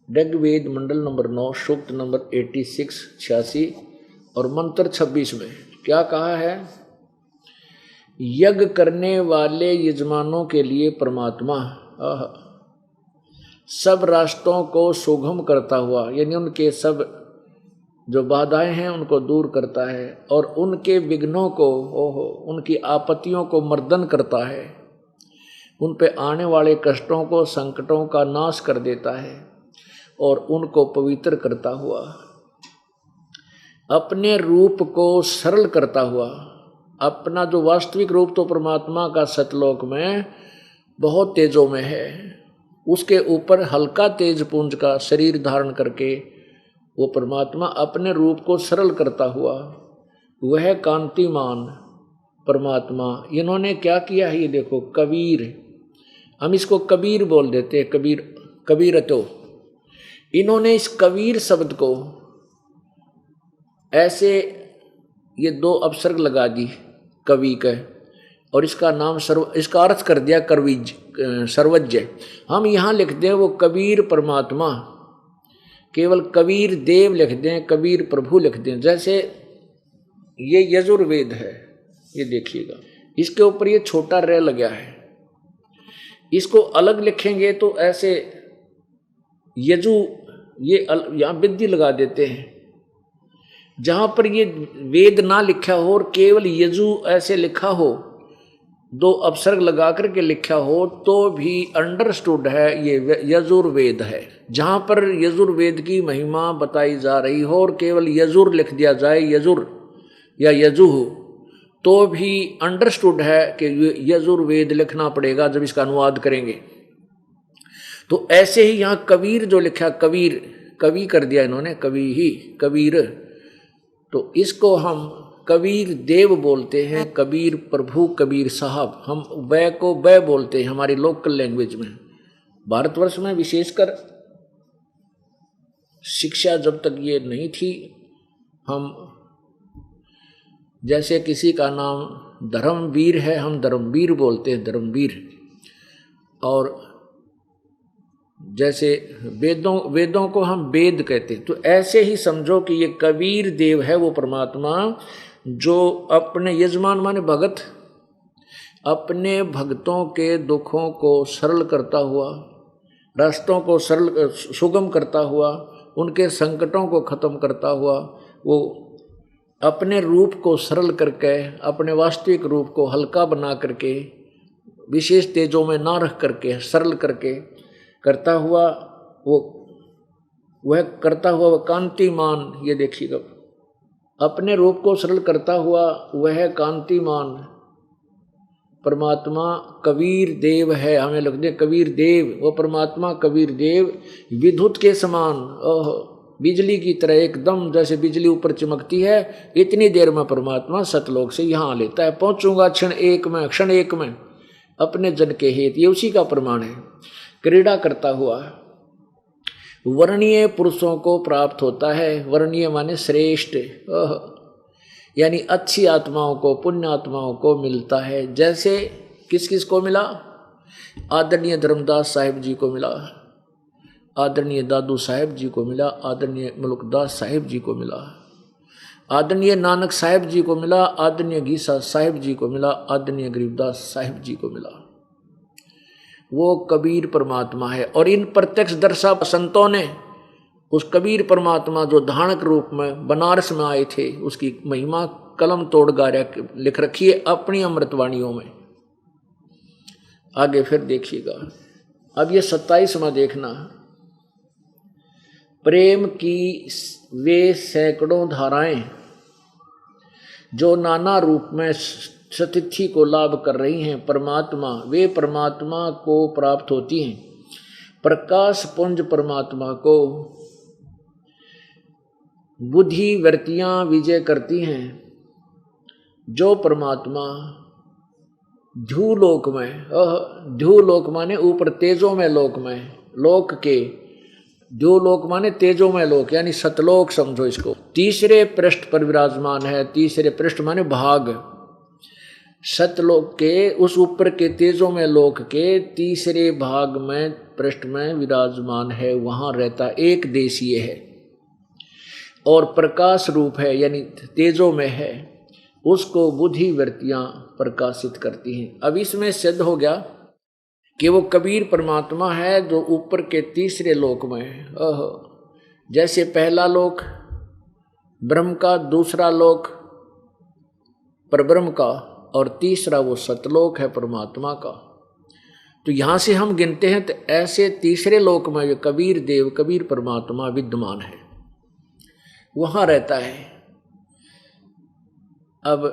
ऋग्वेद मंडल नंबर 9 सूक्त नंबर 86, 86 और मंत्र 26 में क्या कहा है। यज्ञ करने वाले यजमानों के लिए परमात्मा सब रास्तों को सुगम करता हुआ, यानी उनके सब जो बाधाएं हैं उनको दूर करता है और उनके विघ्नों को, उनकी आपत्तियों को मर्दन करता है, उन पे आने वाले कष्टों को, संकटों का नाश कर देता है और उनको पवित्र करता हुआ, अपने रूप को सरल करता हुआ। अपना जो वास्तविक रूप तो परमात्मा का सतलोक में बहुत तेजों में है, उसके ऊपर हल्का तेज पुंज का शरीर धारण करके वो परमात्मा अपने रूप को सरल करता हुआ, वह कांतिमान परमात्मा। इन्होंने क्या किया है, ये देखो कबीर, हम इसको कबीर बोल देते हैं, कबीर, कबीरतो। इन्होंने इस कबीर शब्द को ऐसे ये 2 अपसर्ग लगा दी कवि का और इसका नाम इसका अर्थ कर दिया करविज, सर्वज्ञ। हम यहाँ लिख दें वो कबीर परमात्मा, केवल कबीर देव लिख दें, कबीर प्रभु लिख दें। जैसे ये यजुर्वेद है, ये देखिएगा इसके ऊपर ये छोटा र लग गया है, इसको अलग लिखेंगे तो ऐसे यजु, ये यहाँ विद्धि लगा देते हैं। जहाँ पर ये वेद ना लिखा हो और केवल यजु ऐसे लिखा हो, 2 अपसर्ग लगा करके लिखा हो, तो भी अंडरस्टूड है ये यजुर्वेद है। जहाँ पर यजुर्वेद की महिमा बताई जा रही हो और केवल यजुर लिख दिया जाए, यजुर या यजुह, तो भी अंडरस्टूड है कि यजुर्वेद लिखना पड़ेगा जब इसका अनुवाद करेंगे। तो ऐसे ही यहाँ कबीर जो लिखा, कबीर, कवि कर दिया इन्होंने, कवि ही कबीर, तो इसको हम कबीर देव बोलते हैं, कबीर प्रभु, कबीर साहब। हम वै को वै बोलते हैं हमारी लोकल लैंग्वेज में। भारतवर्ष में विशेषकर शिक्षा जब तक ये नहीं थी, हम जैसे किसी का नाम धर्मवीर है, हम धर्मवीर बोलते हैं, धर्मवीर। और जैसे वेदों को हम वेद कहते हैं, तो ऐसे ही समझो कि ये कबीर देव है वो परमात्मा जो अपने यजमान माने भगत, अपने भक्तों के दुखों को सरल करता हुआ, रास्तों को सरल सुगम करता हुआ, उनके संकटों को खत्म करता हुआ, वो अपने रूप को सरल करके, अपने वास्तविक रूप को हल्का बना करके, विशेष तेजों में ना रख करके, सरल करके करता हुआ, वह करता हुआ वह कांतिमान। ये देखिएगा अपने रूप को सरल करता हुआ वह कांतिमान परमात्मा कबीर देव है। हमें लगते हैं कबीर देव, वो परमात्मा कबीर देव विद्युत के समान, ओह बिजली की तरह एकदम जैसे बिजली ऊपर चमकती है, इतनी देर में परमात्मा सतलोक से यहाँ लेता है। पहुँचूंगा क्षण एक में अपने जन के हित, ये उसी का प्रमाण है। क्रीड़ा करता हुआ वर्णीय पुरुषों को प्राप्त होता है। वर्णीय माने श्रेष्ठ, यानी अच्छी आत्माओं को, पुण्य आत्माओं को मिलता है। जैसे किस किस को मिला? आदरणीय धर्मदास साहिब जी को मिला, आदरणीय दादू साहिब जी को मिला, आदरणीय मुल्कदास साहिब जी को मिला, आदरणीय नानक साहिब जी को मिला, आदरणीय गीसा साहिब जी को मिला, आदरणीय गरीबदास साहिब जी को मिला। वो कबीर परमात्मा है। और इन प्रत्यक्ष दर्शा संतों ने उस कबीर परमात्मा जो धानक रूप में बनारस में आए थे, उसकी महिमा कलम तोड़ गाया लिख रखी है अपनी अमृतवाणियों में। आगे फिर देखिएगा, अब ये 27वां देखना। प्रेम की वे सैकड़ों धाराएं जो नाना रूप में सतिथि को लाभ कर रही हैं परमात्मा, वे परमात्मा को प्राप्त होती हैं। प्रकाश पुंज परमात्मा को बुद्धि वृत्तियां विजय करती हैं। जो परमात्मा ध्युलोक में, ध्युलोक माने ऊपर तेजों में लोक में, लोक के ध्युलोक माने तेजों में लोक, यानी सतलोक समझो इसको, तीसरे पृष्ठ पर विराजमान है। तीसरे पृष्ठ माने भाग, सतलोक के उस ऊपर के तेजों में लोक के तीसरे भाग में पृष्ठ में विराजमान है, वहां रहता, एक देशीय है और प्रकाश रूप है, यानी तेजों में है। उसको बुद्धि वृत्तियां प्रकाशित करती हैं। अब इसमें सिद्ध हो गया कि वो कबीर परमात्मा है जो ऊपर के तीसरे लोक में है। जैसे पहला लोक ब्रह्म का, दूसरा लोक परब्रह्म का, और तीसरा वो सतलोक है परमात्मा का। तो यहाँ से हम गिनते हैं तो ऐसे तीसरे लोक में जो कबीर देव, कबीर परमात्मा विद्यमान है, वहाँ रहता है। अब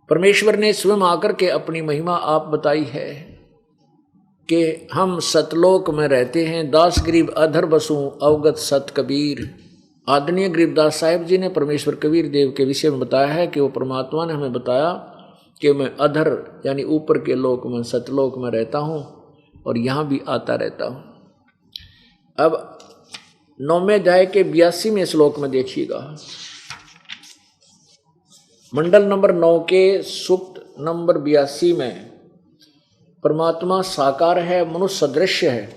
परमेश्वर ने स्वयं आकर के अपनी महिमा आप बताई है कि हम सतलोक में रहते हैं। दास गरीब अधर बसूं अवगत सत कबीर। आदरणीय गरीबदास साहिब जी ने परमेश्वर कबीर देव के विषय में बताया है कि वो परमात्मा ने हमें बताया कि मैं अधर यानी ऊपर के लोक में, सतलोक में रहता हूँ और यहाँ भी आता रहता हूँ। अब 9वें अध्याय के 82वें श्लोक में देखिएगा, मंडल नंबर 9 के सूक्त नंबर 82 में परमात्मा साकार है, मनुष्य सदृश्य है।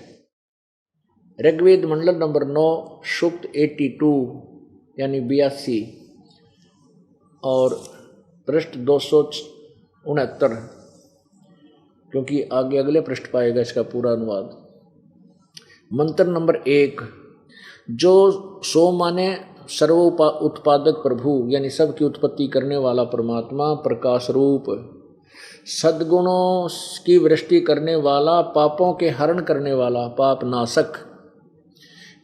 ऋग्वेद मंडल नंबर 9 सूक्त 82 यानी 82 और पृष्ठ 269, क्योंकि आगे अगले पृष्ठ पाएगा इसका पूरा अनुवाद। मंत्र नंबर 1, जो सो माने सर्व उत्पादक प्रभु, यानी सबकी उत्पत्ति करने वाला परमात्मा, प्रकाश रूप, सद्गुणों की वृष्टि करने वाला, पापों के हरण करने वाला, पाप नाशक,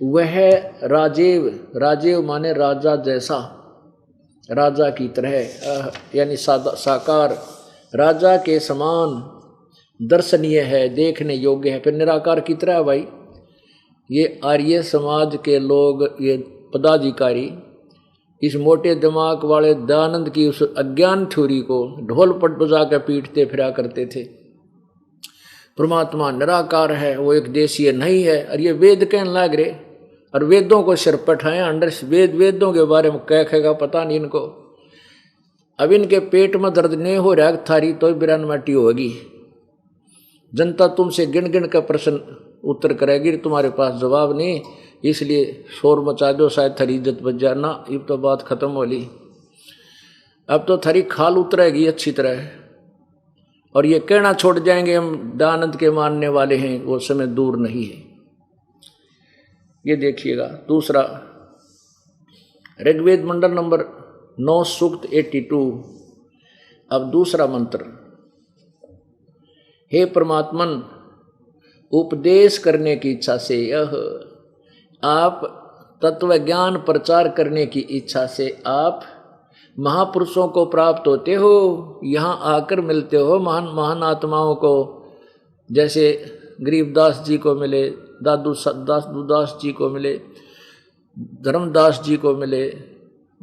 वह राजेव, राजेव माने राजा जैसा, राजा की तरह, यानी साकार, राजा के समान दर्शनीय है, देखने योग्य है। फिर निराकार की तरह भाई, ये आर्य समाज के लोग, ये पदाधिकारी इस मोटे दिमाग वाले दयानंद की उस अज्ञान थ्योरी को ढोल पट बजा कर पीटते फिरा करते थे। परमात्मा निराकार है, वो एक देशीय नहीं है, और ये वेद कहने लग रहे, और वेदों को सिर पठाएं अंडर वेदों के बारे में क्या कहेगा पता नहीं इनको। अब इनके पेट में दर्द नहीं हो रहा थारी तो बिरान माटी होगी। जनता तुमसे गिन गिन का प्रश्न उत्तर करेगी, तुम्हारे पास जवाब नहीं, इसलिए शोर मचा दो, शायद थारी इज्जत बच जाना। ये तो बात खत्म हो ली, अब तो थारी खाल उतरेगी अच्छी तरह, और ये कहना छोड़ जाएंगे हम दयानंद के मानने वाले हैं, वो समय दूर नहीं है। ये देखिएगा दूसरा, ऋग्वेद मंडल नंबर 9 सूक्त 82। अब दूसरा मंत्र, हे परमात्मन, उपदेश करने की इच्छा से, यह आप तत्व ज्ञान प्रचार करने की इच्छा से आप महापुरुषों को प्राप्त होते हो, यहाँ आकर मिलते हो महान महान आत्माओं को, जैसे गरीबदास जी को मिले, दादूदास जी को मिले, धर्मदास जी को मिले,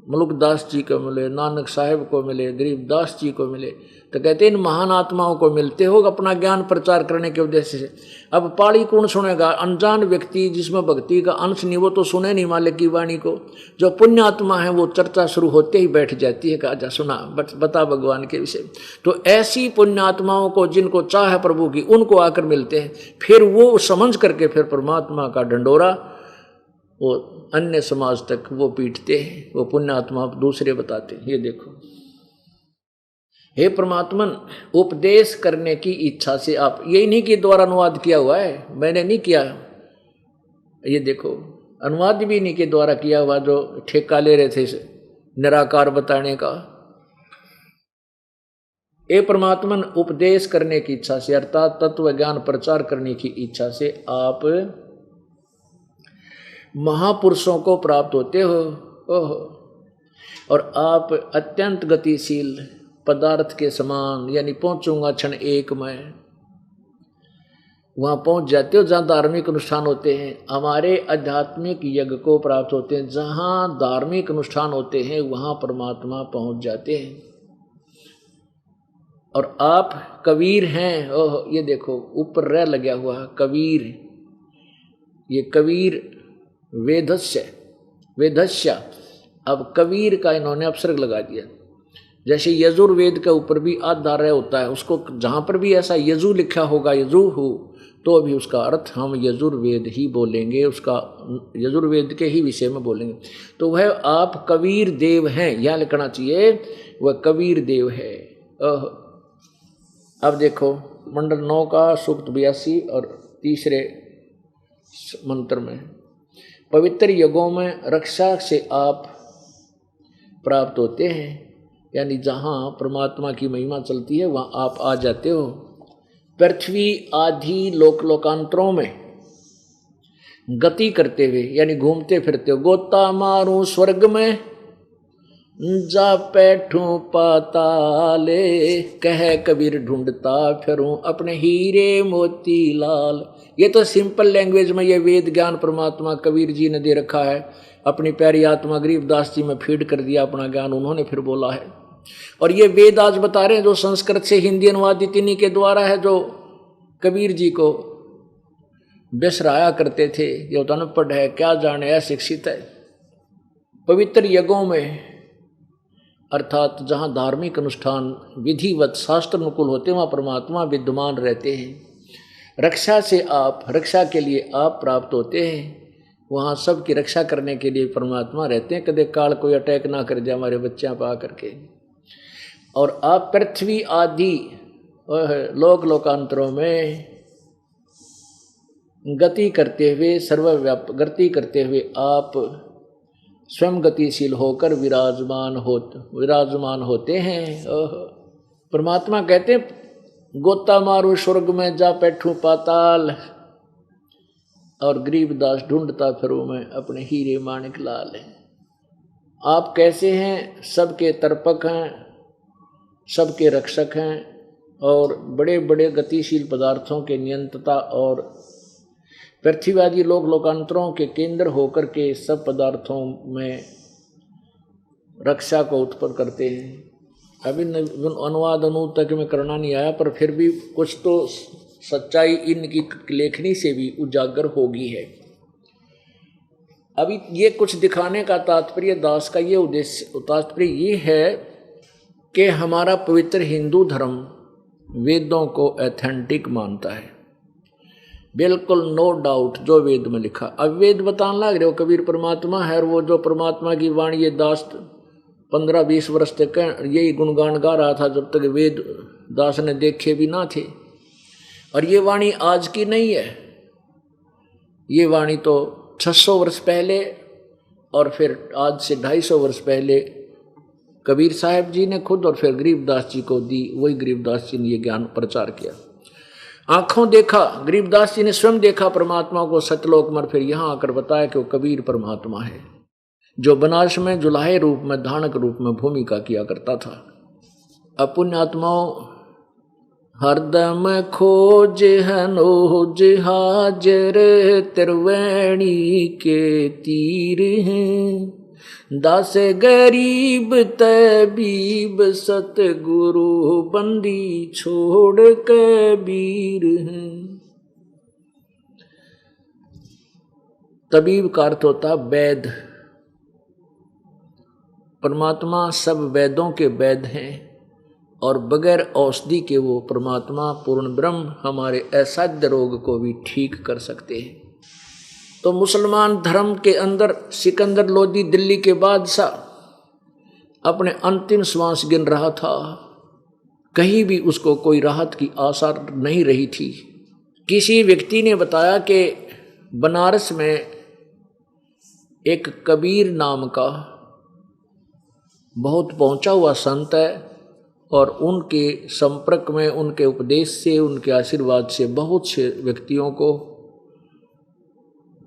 मुलुकदास जी को मिले, नानक साहिब को मिले, गरीबदास जी को मिले। तो कहते हैं इन महान आत्माओं को मिलते हो अपना ज्ञान प्रचार करने के उद्देश्य से। अब पाड़ी कौन सुनेगा? अनजान व्यक्ति जिसमें भक्ति का अंश नहीं, वो तो सुने नहीं मालिक की वाणी को। जो पुण्य आत्मा है वो चर्चा शुरू होते ही बैठ जाती है, कहा सुना बता भगवान के विषय। तो ऐसी पुण्य आत्माओं को जिनको चाह है प्रभु की, उनको आकर मिलते हैं, फिर वो समझ करके फिर परमात्मा का ढंडोरा वो अन्य समाज तक वो पीटते हैं, वो पुण्यात्मा दूसरे बताते हैं। ये देखो, हे परमात्मन, उपदेश करने की इच्छा से आप, यही नहीं कि द्वारा अनुवाद किया हुआ है, मैंने नहीं किया, ये देखो अनुवाद भी नहीं के द्वारा किया हुआ, जो ठेका ले रहे थे निराकार बताने का। हे परमात्मन, उपदेश करने की इच्छा से अर्थात तत्व ज्ञान प्रचार करने की इच्छा से आप महापुरुषों को प्राप्त होते हो। ओह, और आप अत्यंत गतिशील पदार्थ के समान, यानी पहुंचूंगा क्षण एक में, वहां पहुंच जाते हो जहां धार्मिक अनुष्ठान होते हैं। हमारे आध्यात्मिक यज्ञ को प्राप्त होते हैं, जहां धार्मिक अनुष्ठान होते हैं वहां परमात्मा पहुंच जाते हैं। और आप कबीर हैं। ओह, ये देखो ऊपर रह लगा हुआ कबीर, ये कबीर वेदस्य। अब कबीर का इन्होंने अपसर्ग लगा दिया। जैसे यजुर्वेद के ऊपर भी आधार होता है, उसको जहाँ पर भी ऐसा यजु लिखा होगा, यजु हो, तो अभी उसका अर्थ हम यजुर्वेद ही बोलेंगे, उसका यजुर्वेद के ही विषय में बोलेंगे। तो वह आप कबीर देव हैं, यहाँ लिखना चाहिए वह कबीर देव है। अब देखो मंडल 9 का सूक्त 82 और तीसरे मंत्र में, पवित्र युगों में रक्षा से आप प्राप्त होते हैं, यानी जहाँ परमात्मा की महिमा चलती है वहाँ आप आ जाते हो। पृथ्वी आदि लोकांतरों में गति करते हुए, यानी घूमते फिरते हो। गोता मारूं स्वर्ग में, जा बैठूं पाताले, कह कबीर ढूंढता फिरूं अपने हीरे मोती लाल। ये तो सिंपल लैंग्वेज में ये वेद ज्ञान परमात्मा कबीर जी ने दे रखा है, अपनी प्यारी आत्मा गरीबदास जी में फीड कर दिया अपना ज्ञान, उन्होंने फिर बोला है। और ये वेद आज बता रहे हैं जो संस्कृत से हिंदी अनुवादित इन्हीं के द्वारा है, जो कबीर जी को बिसराया करते थे, ये अनपढ़ है, क्या जाने, अशिक्षित है। पवित्र यज्ञों में अर्थात जहाँ धार्मिक अनुष्ठान विधिवत शास्त्र अनुकूल होते हैं वहाँ परमात्मा विद्यमान रहते हैं। रक्षा से आप, रक्षा के लिए आप प्राप्त होते हैं, वहाँ सबकी रक्षा करने के लिए परमात्मा रहते हैं, कदे काल कोई अटैक ना कर जाए हमारे बच्चों पर आकर के। और आप पृथ्वी आदि लोकांतरों में गति करते हुए, सर्वव्यापक गति करते हुए आप स्वयं गतिशील होकर विराजमान होते हैं। परमात्मा कहते हैं गोता मारू स्वर्ग में, जा बैठूं पाताल, और गरीबदास ढूंढता फिरूं मैं अपने हीरे माणिक लाल। आप कैसे हैं? सबके तर्पक हैं, सबके रक्षक हैं, और बड़े बड़े गतिशील पदार्थों के नियंत्रता और पृथ्वीवादी लोकांतरों के केंद्र होकर के सब पदार्थों में रक्षा को उत्पन्न करते हैं। अभी अनुवाद तक में करना नहीं आया, पर फिर भी कुछ तो सच्चाई इनकी लेखनी से भी उजागर होगी है। अभी ये कुछ दिखाने का तात्पर्य, दास का ये उद्देश्य, तात्पर्य ये है कि हमारा पवित्र हिंदू धर्म वेदों को ऑथेंटिक मानता है, बिल्कुल नो डाउट जो वेद में लिखा। अब वेद बताने लग रहे हो कबीर परमात्मा है, और वो जो परमात्मा की वाणी ये दास 15-20 वर्ष तक यही गुणगान गा रहा था जब तक वेद दास ने देखे भी ना थे। और ये वाणी आज की नहीं है, ये वाणी तो 600 वर्ष पहले और फिर आज से 250 वर्ष पहले कबीर साहब जी ने खुद और फिर गरीबदास जी को दी। वही गरीबदास जी ने ये ज्ञान प्रचार किया। आंखों देखा, गरीबदास जी ने स्वयं देखा परमात्मा को सतलोक में, फिर यहाँ आकर बताया कि वो कबीर परमात्मा है। जो बनारस में जुलाहे रूप में धानक रूप में भूमिका किया करता था। अपुण्य आत्माओं हरदम खोज हनोज हाजर त्रिवेणी के तीर हैं, दास गरीब तबीब सतगुरु बंदी छोड़ कबीर हैं। तबीब का अर्थ होता वैद। परमात्मा सब वेदों के वैद हैं और बगैर औषधि के वो परमात्मा पूर्ण ब्रह्म हमारे असाध्य रोग को भी ठीक कर सकते हैं। तो मुसलमान धर्म के अंदर सिकंदर लोदी दिल्ली के बादशाह अपने अंतिम श्वास गिन रहा था। कहीं भी उसको कोई राहत की आशा नहीं रही थी। किसी व्यक्ति ने बताया कि बनारस में एक कबीर नाम का बहुत पहुंचा हुआ संत है और उनके संपर्क में, उनके उपदेश से, उनके आशीर्वाद से बहुत से व्यक्तियों को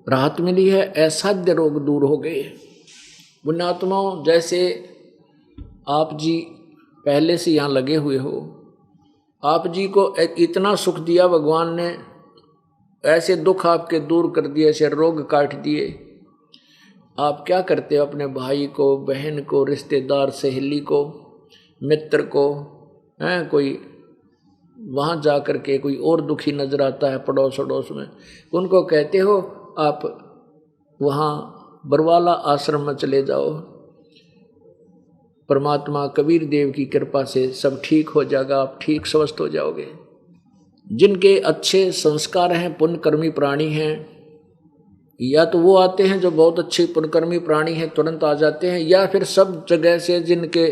राहत मिली है, असाध्य रोग दूर हो गए। पुण्यात्माओं, जैसे आप जी पहले से यहाँ लगे हुए हो, आप जी को इतना सुख दिया भगवान ने, ऐसे दुख आपके दूर कर दिए, ऐसे रोग काट दिए। आप क्या करते हो? अपने भाई को, बहन को, रिश्तेदार, सहेली को, मित्र को, हैं कोई वहाँ जा कर के कोई और दुखी नजर आता है पड़ोस अड़ोस में, उनको कहते हो आप वहाँ बरवाला आश्रम में चले जाओ, परमात्मा कबीर देव की कृपा से सब ठीक हो जाएगा, आप ठीक स्वस्थ हो जाओगे। जिनके अच्छे संस्कार हैं, पुण्यकर्मी प्राणी हैं, या तो वो आते हैं जो बहुत अच्छे पुण्यकर्मी प्राणी हैं, तुरंत आ जाते हैं, या फिर सब जगह से जिनके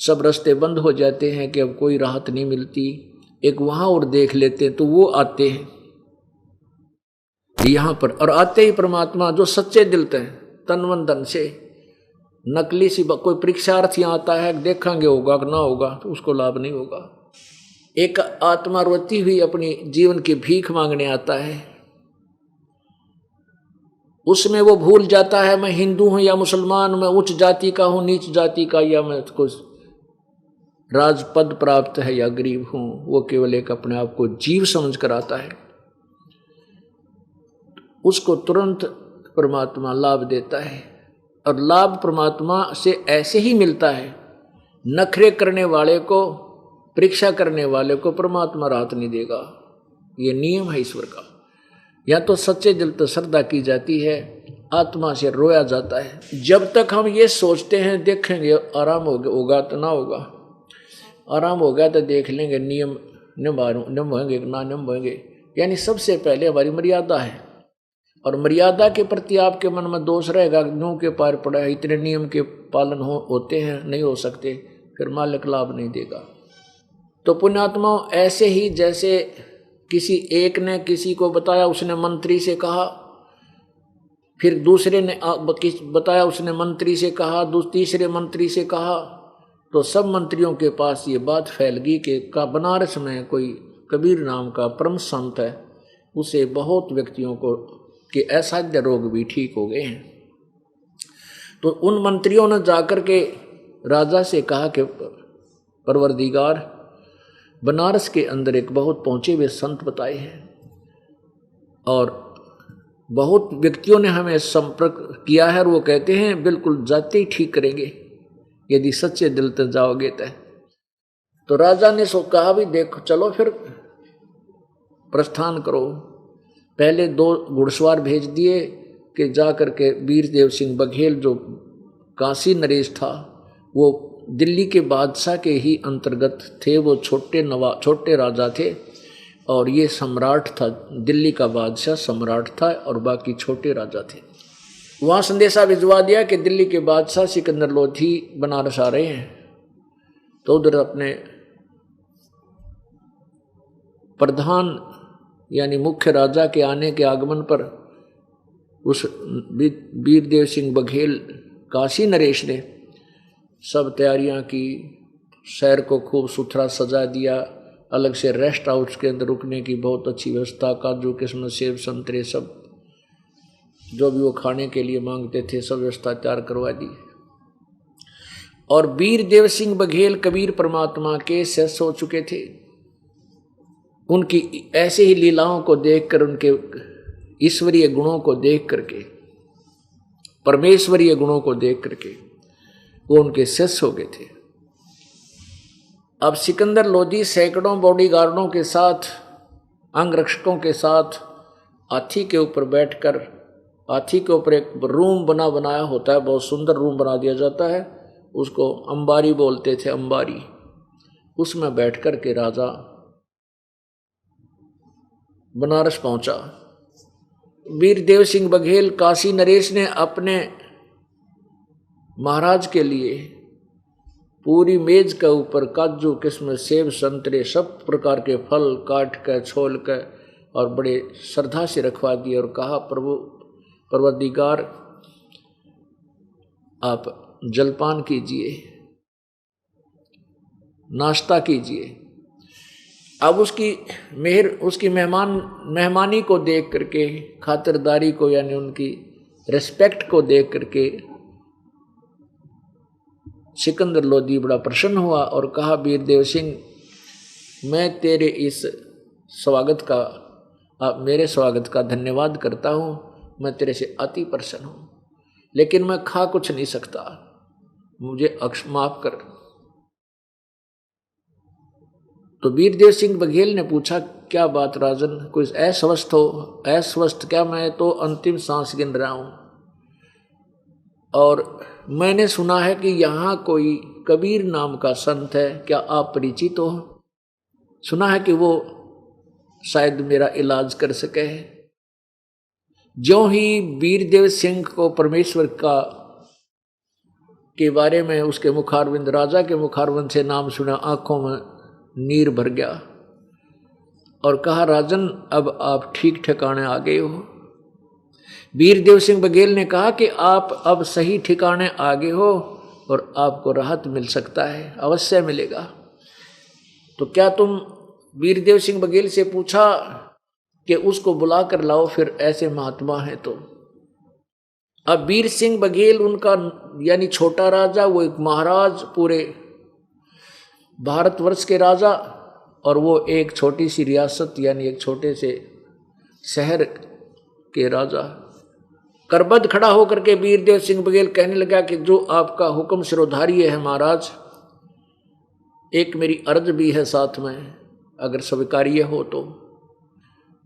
सब रास्ते बंद हो जाते हैं कि अब कोई राहत नहीं मिलती, एक वहाँ और देख लेते हैं, तो वो आते हैं यहाँ पर। और आते ही परमात्मा जो सच्चे दिल से, तन मन धन से, नकली सी कोई परीक्षार्थी आता है, देखेंगे होगा कि ना होगा, तो उसको लाभ नहीं होगा। एक आत्मा रोती हुई अपनी जीवन की भीख मांगने आता है, उसमें वो भूल जाता है मैं हिंदू हूं या मुसलमान, मैं उच्च जाति का हूं, नीच जाति का, या मैं कुछ राजपद प्राप्त है या गरीब हूं। वो केवल एक अपने आप को जीव समझ कर आता है, उसको तुरंत परमात्मा लाभ देता है। और लाभ परमात्मा से ऐसे ही मिलता है, नखरे करने वाले को, परीक्षा करने वाले को परमात्मा राहत नहीं देगा। ये नियम है ईश्वर का। या तो सच्चे दिल तो श्रद्धा की जाती है, आत्मा से रोया जाता है। जब तक हम ये सोचते हैं देखेंगे आराम होगा तो ना होगा, आराम हो गया तो देख लेंगे, नियम निभाएंगे ना निभाएंगे, यानी सबसे पहले हमारी मर्यादा है। और मर्यादा के प्रति आपके मन में दोष रहेगा, न्यू के पार पड़ा है, इतने नियम के पालन होते हैं, नहीं हो सकते, फिर मालिक लाभ नहीं देगा। तो पुण्यात्माओं, ऐसे ही जैसे किसी एक ने किसी को बताया, उसने मंत्री से कहा, फिर दूसरे ने बताया, उसने मंत्री से कहा, तीसरे मंत्री से कहा, तो सब मंत्रियों के पास ये बात फैल गई कि बनारस में कोई कबीर नाम का परम संत है, उसे बहुत व्यक्तियों को के असाध्य रोग भी ठीक हो गए हैं। तो उन मंत्रियों ने जाकर के राजा से कहा कि परवरदिगार, बनारस के अंदर एक बहुत पहुँचे हुए संत बताए हैं और बहुत व्यक्तियों ने हमें संपर्क किया है, और वो कहते हैं बिल्कुल जाते ही ठीक करेंगे यदि सच्चे दिल से जाओगे तो राजा ने सो कहा भी देखो चलो फिर प्रस्थान करो। पहले 2 घुड़सवार भेज दिए कि जा करके वीरदेव सिंह बघेल जो काशी नरेश था, वो दिल्ली के बादशाह के ही अंतर्गत थे, वो छोटे राजा थे और ये सम्राट था, दिल्ली का बादशाह सम्राट था और बाकी छोटे राजा थे। वहाँ संदेशा भिजवा दिया कि दिल्ली के बादशाह सिकंदर लोधी बनारस आ रहे हैं। तो उधर अपने प्रधान यानी मुख्य राजा के आने के आगमन पर उस वीरदेव सिंह बघेल काशी नरेश ने सब तैयारियां की, शहर को खूब सुथरा सजा दिया, अलग से रेस्ट हाउस के अंदर रुकने की बहुत अच्छी व्यवस्था, काजू किस्म सेब संतरे सब जो भी वो खाने के लिए मांगते थे सब व्यवस्था तैयार करवा दी। और वीरदेव सिंह बघेल कबीर परमात्मा के शिष्य हो चुके थे। उनकी ऐसे ही लीलाओं को देखकर, उनके ईश्वरीय गुणों को देख करके, परमेश्वरीय गुणों को देख करके वो उनके शिष्य हो गए थे। अब सिकंदर लोधी सैकड़ों बॉडीगार्डों के साथ, अंगरक्षकों के साथ हाथी के ऊपर बैठकर, हाथी के ऊपर एक रूम बनाया होता है, बहुत सुंदर रूम बना दिया जाता है, उसको अंबारी बोलते थे, अंबारी। उसमें बैठकर के राजा बनारस पहुंचा। वीरदेव सिंह बघेल, काशी नरेश ने अपने महाराज के लिए पूरी मेज के ऊपर काजू, किस्म, सेब, संतरे, सब प्रकार के फल काट कर, छोल कर और बड़े श्रद्धा से रखवा दिए और कहा, प्रभु परवरदिगार आप जलपान कीजिए, नाश्ता कीजिए। अब उसकी मेहमानी को देख करके, खातिरदारी को, यानी उनकी रिस्पेक्ट को देख करके सिकंदर लोधी बड़ा प्रसन्न हुआ और कहा, वीरदेव सिंह, मैं तेरे इस स्वागत का, मेरे स्वागत का धन्यवाद करता हूँ। मैं तेरे से अति प्रसन्न हूँ, लेकिन मैं खा कुछ नहीं सकता, मुझे माफ कर। तो वीरदेव सिंह बघेल ने पूछा, क्या बात राजन, कोई अस्वस्थ हो? अस्वस्थ क्या, मैं तो अंतिम सांस गिन रहा हूँ। और मैंने सुना है कि यहाँ कोई कबीर नाम का संत है, क्या आप परिचित हो? सुना है कि वो शायद मेरा इलाज कर सके। ज्यों ही वीरदेव सिंह को परमेश्वर के बारे में, उसके मुखारविंद, राजा के मुखारविंद से नाम सुना, आंखों में नीर भर गया और कहा, राजन अब आप ठीक ठिकाने आ गए हो। वीरदेव सिंह बघेल ने कहा कि आप अब सही ठिकाने आ गए हो और आपको राहत मिल सकता है, अवश्य मिलेगा। तो क्या तुम, वीरदेव सिंह बघेल से पूछा कि उसको बुला कर लाओ, फिर ऐसे महात्मा है तो। अब वीर सिंह बघेल उनका यानी छोटा राजा, वो एक महाराज, पूरे भारतवर्ष के राजा, और वो एक छोटी सी रियासत यानी एक छोटे से शहर के राजा। करबद्ध खड़ा होकर के वीरदेव सिंह बघेल कहने लगा कि जो आपका हुक्म सिरोधारी है महाराज, एक मेरी अर्ज भी है साथ में, अगर स्वीकार्य हो तो।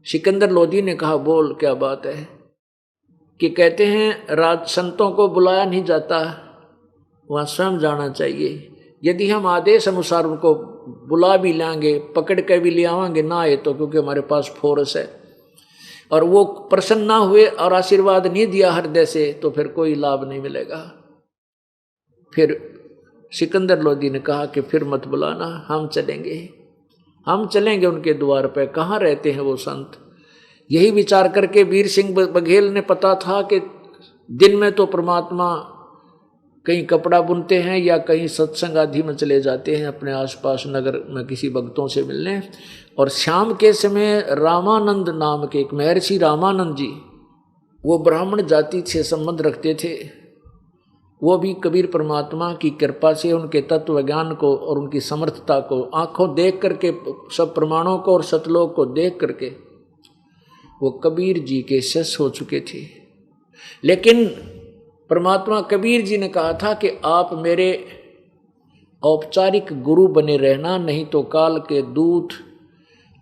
सिकंदर लोधी ने कहा, बोल क्या बात है? कि कहते हैं राज संतों को बुलाया नहीं जाता, वहाँ स्वयं जाना चाहिए। यदि हम आदेश अनुसार उनको बुला भी लेंगे, पकड़ के भी ले आवांगे, ना आए तो, क्योंकि हमारे पास फोर्स है, और वो प्रसन्न ना हुए और आशीर्वाद नहीं दिया हृदय से, तो फिर कोई लाभ नहीं मिलेगा। फिर सिकंदर लोधी ने कहा कि फिर मत बुलाना, हम चलेंगे उनके द्वार पे, कहाँ रहते हैं वो संत। यही विचार करके वीर सिंह बघेल ने, पता था कि दिन में तो परमात्मा कहीं कपड़ा बुनते हैं या कहीं सत्संग आदि में चले जाते हैं अपने आसपास नगर में किसी भक्तों से मिलने, और शाम के समय रामानंद नाम के एक महर्षि रामानंद जी, वो ब्राह्मण जाति से संबंध रखते थे। वो भी कबीर परमात्मा की कृपा से उनके तत्व ज्ञान को और उनकी समर्थता को आंखों देख करके, सब प्रमाणों को और सतलोक को देख करके वो कबीर जी के शिष्य हो चुके थे। लेकिन परमात्मा कबीर जी ने कहा था कि आप मेरे औपचारिक गुरु बने रहना, नहीं तो काल के दूत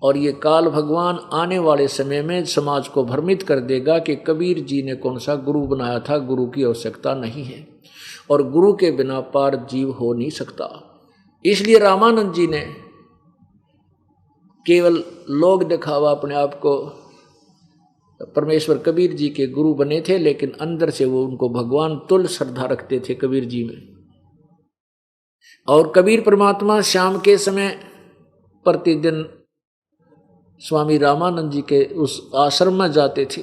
और ये काल भगवान आने वाले समय में समाज को भ्रमित कर देगा कि कबीर जी ने कौन सा गुरु बनाया था। गुरु की आवश्यकता नहीं है और गुरु के बिना पार जीव हो नहीं सकता। इसलिए रामानंद जी ने केवल लोग दिखावा अपने आप को परमेश्वर कबीर जी के गुरु बने थे, लेकिन अंदर से वो उनको भगवान तुल्य श्रद्धा रखते थे कबीर जी में। और कबीर परमात्मा शाम के समय प्रतिदिन स्वामी रामानंद जी के उस आश्रम में जाते थे।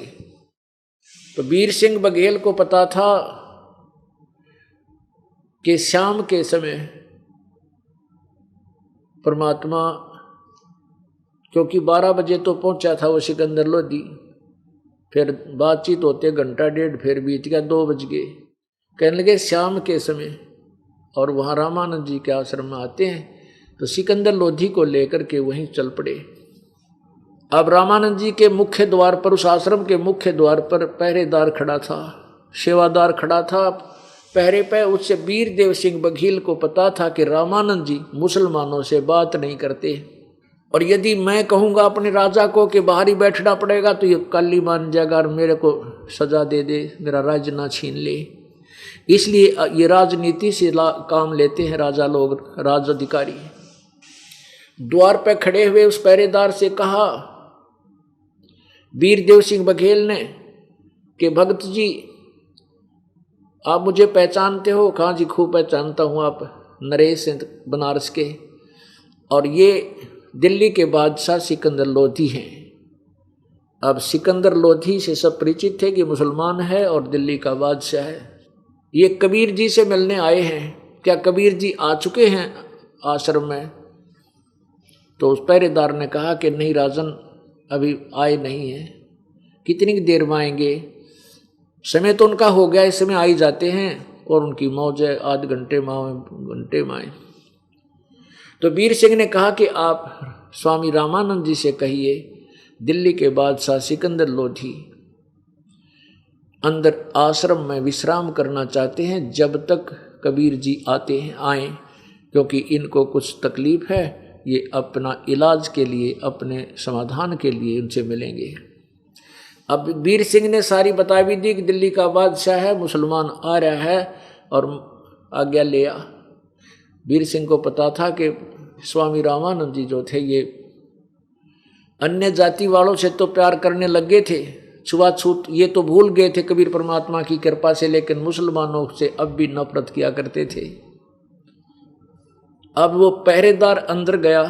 तो वीर सिंह बघेल को पता था कि शाम के समय परमात्मा, क्योंकि 12 बजे तो पहुंचा था वो सिकंदर लोधी, फिर बातचीत होते घंटा डेढ़, फिर बीत गया 2 बज गए। कहने लगे शाम के समय, और वहाँ रामानंद जी के आश्रम में आते हैं तो सिकंदर लोधी को लेकर के वहीं चल पड़े। अब रामानंद जी के मुख्य द्वार पर, उस आश्रम के मुख्य द्वार पर पहरेदार खड़ा था, सेवादार खड़ा था पहरे पे। उससे वीरदेव सिंह बघेल को पता था कि रामानंद जी मुसलमानों से बात नहीं करते, और यदि मैं कहूँगा अपने राजा को कि बाहर ही बैठना पड़ेगा तो ये काली मान जाएगा और मेरे को सजा दे दे, मेरा राज्य ना छीन ले। इसलिए ये राजनीति से काम लेते हैं राजा लोग, राज अधिकारी। द्वार पर खड़े हुए उस पहरेदार से कहा वीरदेव सिंह बघेल ने कि भगत जी आप मुझे पहचानते हो? कहा जी खूब पहचानता हूँ, आप नरेश हैं बनारस के, और ये दिल्ली के बादशाह सिकंदर लोधी हैं। अब सिकंदर लोधी से सब परिचित थे कि मुसलमान है और दिल्ली का बादशाह है। ये कबीर जी से मिलने आए हैं, क्या कबीर जी आ चुके हैं आश्रम में? तो उस पहरेदार ने कहा कि नहीं राजन, अभी आए नहीं हैं। कितनी देर में आएंगे? समय तो उनका हो गया, इस समय आ ही जाते हैं, और उनकी मौज है, आध घंटे में आए। तो वीर सिंह ने कहा कि आप स्वामी रामानंद जी से कहिए दिल्ली के बादशाह सिकंदर लोधी अंदर आश्रम में विश्राम करना चाहते हैं जब तक कबीर जी आए, क्योंकि इनको कुछ तकलीफ है, ये अपना इलाज के लिए, अपने समाधान के लिए उनसे मिलेंगे। अब वीर सिंह ने सारी बता भी दी कि दिल्ली का बादशाह है, मुसलमान आ रहा है, और आज्ञा लिया। वीर सिंह को पता था कि स्वामी रामानंद जी जो थे ये अन्य जाति वालों से तो प्यार करने लग गए थे, छुआछूत ये तो भूल गए थे कबीर परमात्मा की कृपा से, लेकिन मुसलमानों से अब भी नफरत किया करते थे। अब वो पहरेदार अंदर गया,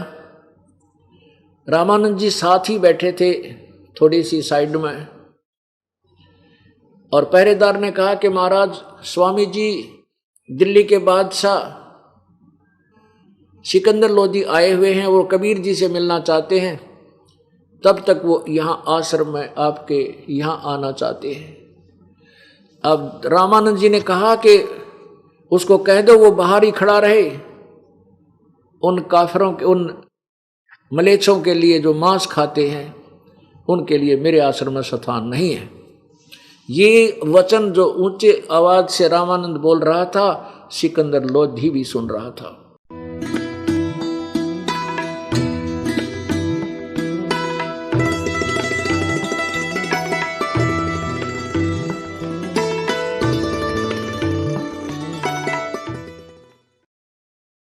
रामानंद जी साथ ही बैठे थे थोड़ी सी साइड में, और पहरेदार ने कहा कि महाराज स्वामी जी दिल्ली के बादशाह सिकंदर लोधी आए हुए हैं, वो कबीर जी से मिलना चाहते हैं, तब तक वो यहाँ आश्रम में आपके यहाँ आना चाहते हैं। अब रामानंद जी ने कहा कि उसको कह दो वो बाहर ही खड़ा रहे, उन काफिरों के, उन मलेच्छों के लिए जो मांस खाते हैं उनके लिए मेरे आश्रम में स्थान नहीं है। ये वचन जो ऊंचे आवाज से रामानंद बोल रहा था, सिकंदर लोधी भी सुन रहा था।